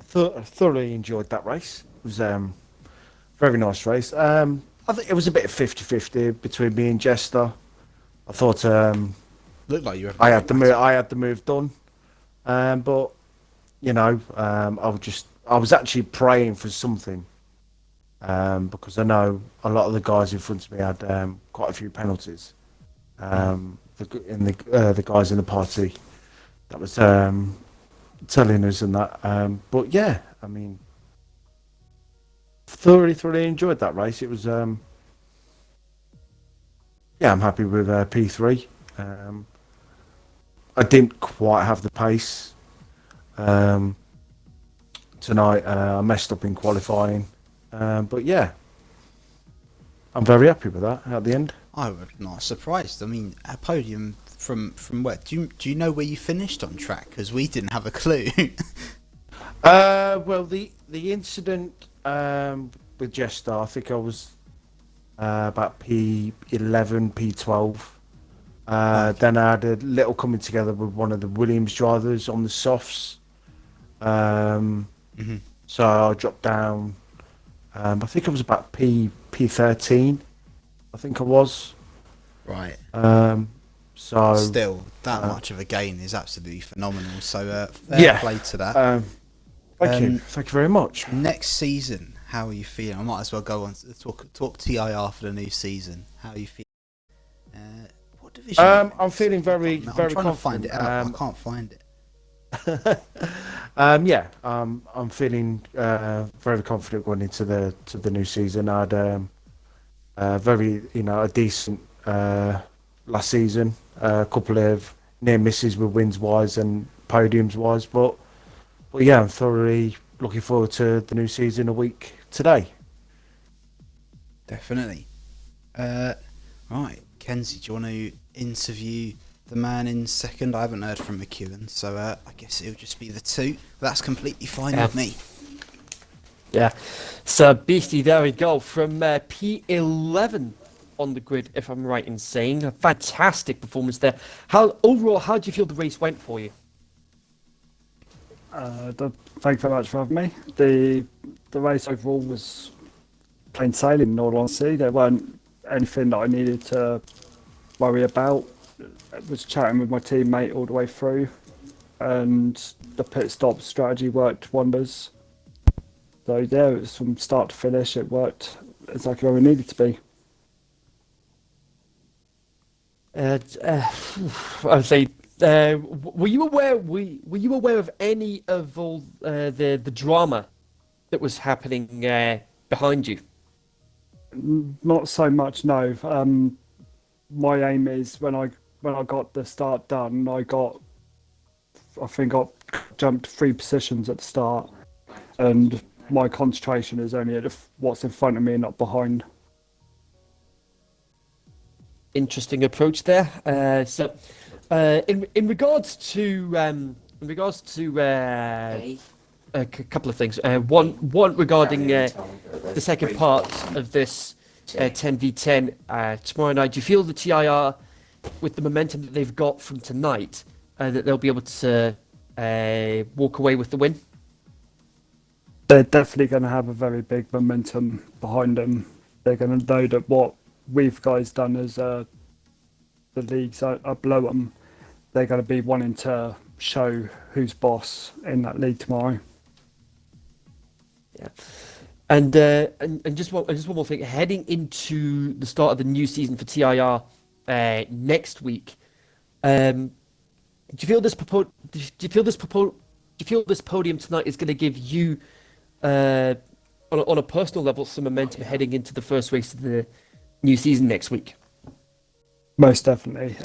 Thoroughly enjoyed that race. It was a very nice race. I think it was a bit of 50-50 between me and Jester. I thought Looked like you. I had the move done. But you know, I was actually praying for something, because I know a lot of the guys in front of me had quite a few penalties. The guys in the party that was telling us and that. But yeah, I mean, thoroughly enjoyed that race. It was I'm happy with P3. I didn't quite have the pace tonight. I messed up in qualifying, but yeah, I'm very happy with that at the end. I was not surprised. I mean, a podium from where? Do you know where you finished on track? Because we didn't have a clue. Well, the incident with Jester, I think I was about P11, P12. Then I had a little coming together with one of the Williams drivers on the softs. Mhm. So I dropped down. I think it was about P13. I think I was. Right. So Still, that uh, much of a gain is absolutely phenomenal. So fair yeah. play to that. Thank you very much. Next season, how are you feeling? I might as well go on to talk TIR for the new season. How are you feeling? What division? Are you in? I'm feeling I'm very trying to find confident. it out. But I can't find it. I'm feeling very confident going into the new season. I had very a decent last season, a couple of near misses with wins wise and podiums wise, but yeah, I'm thoroughly looking forward to the new season a week today. Definitely. Right, Kenzie, do you want to interview the man in second? I haven't heard from McEwen, so I guess it'll just be the two. That's completely fine with me. Yeah. So, Beastie, there we go. From P11 on the grid, if I'm right in saying. A fantastic performance there. Overall, how do you feel the race went for you? Thank you very much for having me. The race overall was plain sailing, in all honesty. There weren't anything that I needed to worry about. I was chatting with my teammate all the way through, and the pit stop strategy worked wonders. So yeah, it was from start to finish. It worked exactly where we needed to be. Uh, uh, I would say, were you aware? Were you aware of any of all the drama that was happening behind you? Not so much, no. My aim is when I got the start done, I think I jumped 3 positions at the start, and my concentration is only at what's in front of me, not behind. Interesting approach there. In regards to couple of things. One regarding the second part of this 10v10 tomorrow night. Do you feel the TIR, with the momentum that they've got from tonight, that they'll be able to walk away with the win? They're definitely going to have a very big momentum behind them. They're going to know that what we've guys done as the leagues are below them, they're going to be wanting to show who's boss in that league tomorrow. Yeah. And just one more thing. Heading into the start of the new season for TIR next week, do you feel this podium tonight is going to give you, on a personal level, some momentum heading into the first race of the new season next week? Most definitely.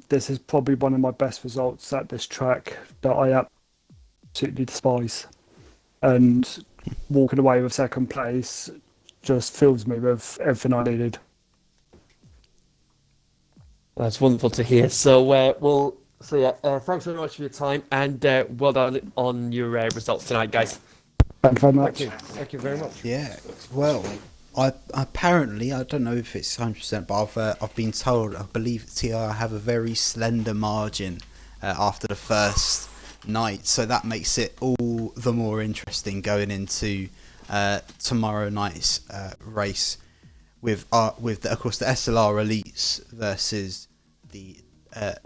This is probably one of my best results at this track that I absolutely despise. And walking away with second place just fills me with everything I needed. That's wonderful to hear. Thanks very much for your time, and well done on your results tonight, guys. Thank you very much. Thank you very much. Yeah. Well, I don't know if it's 100%, but I've been told, I believe TIR have a very slender margin after the first night, so that makes it all the more interesting going into tomorrow night's race with of course the SLR elites versus the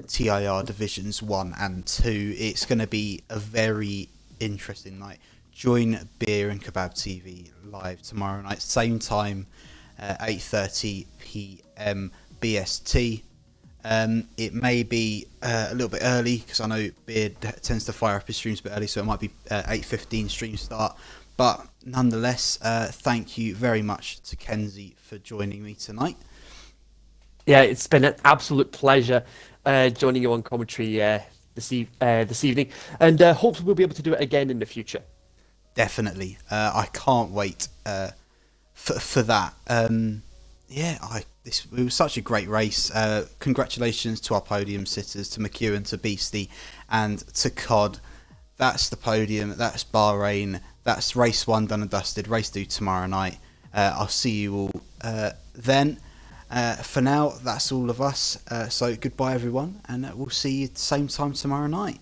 TIR divisions 1 and 2. It's going to be a very interesting night. Join Beer and Kebab TV live tomorrow night, same time, 8:30 p.m. BST. It may be a little bit early because I know Beard tends to fire up his streams a bit early, so it might be 8:15 stream start. But nonetheless, thank you very much to Kenzie for joining me tonight. Yeah, it's been an absolute pleasure joining you on commentary this evening, and hopefully we'll be able to do it again in the future. Definitely, I can't wait for that. It was such a great race. Congratulations to our podium sitters, to McEwen, to Beastie, and to Cod. That's the podium. That's Bahrain. That's race 1 done and dusted. Race 2 tomorrow night. I'll see you all then. For now, that's all of us. So goodbye, everyone, and we'll see you at the same time tomorrow night.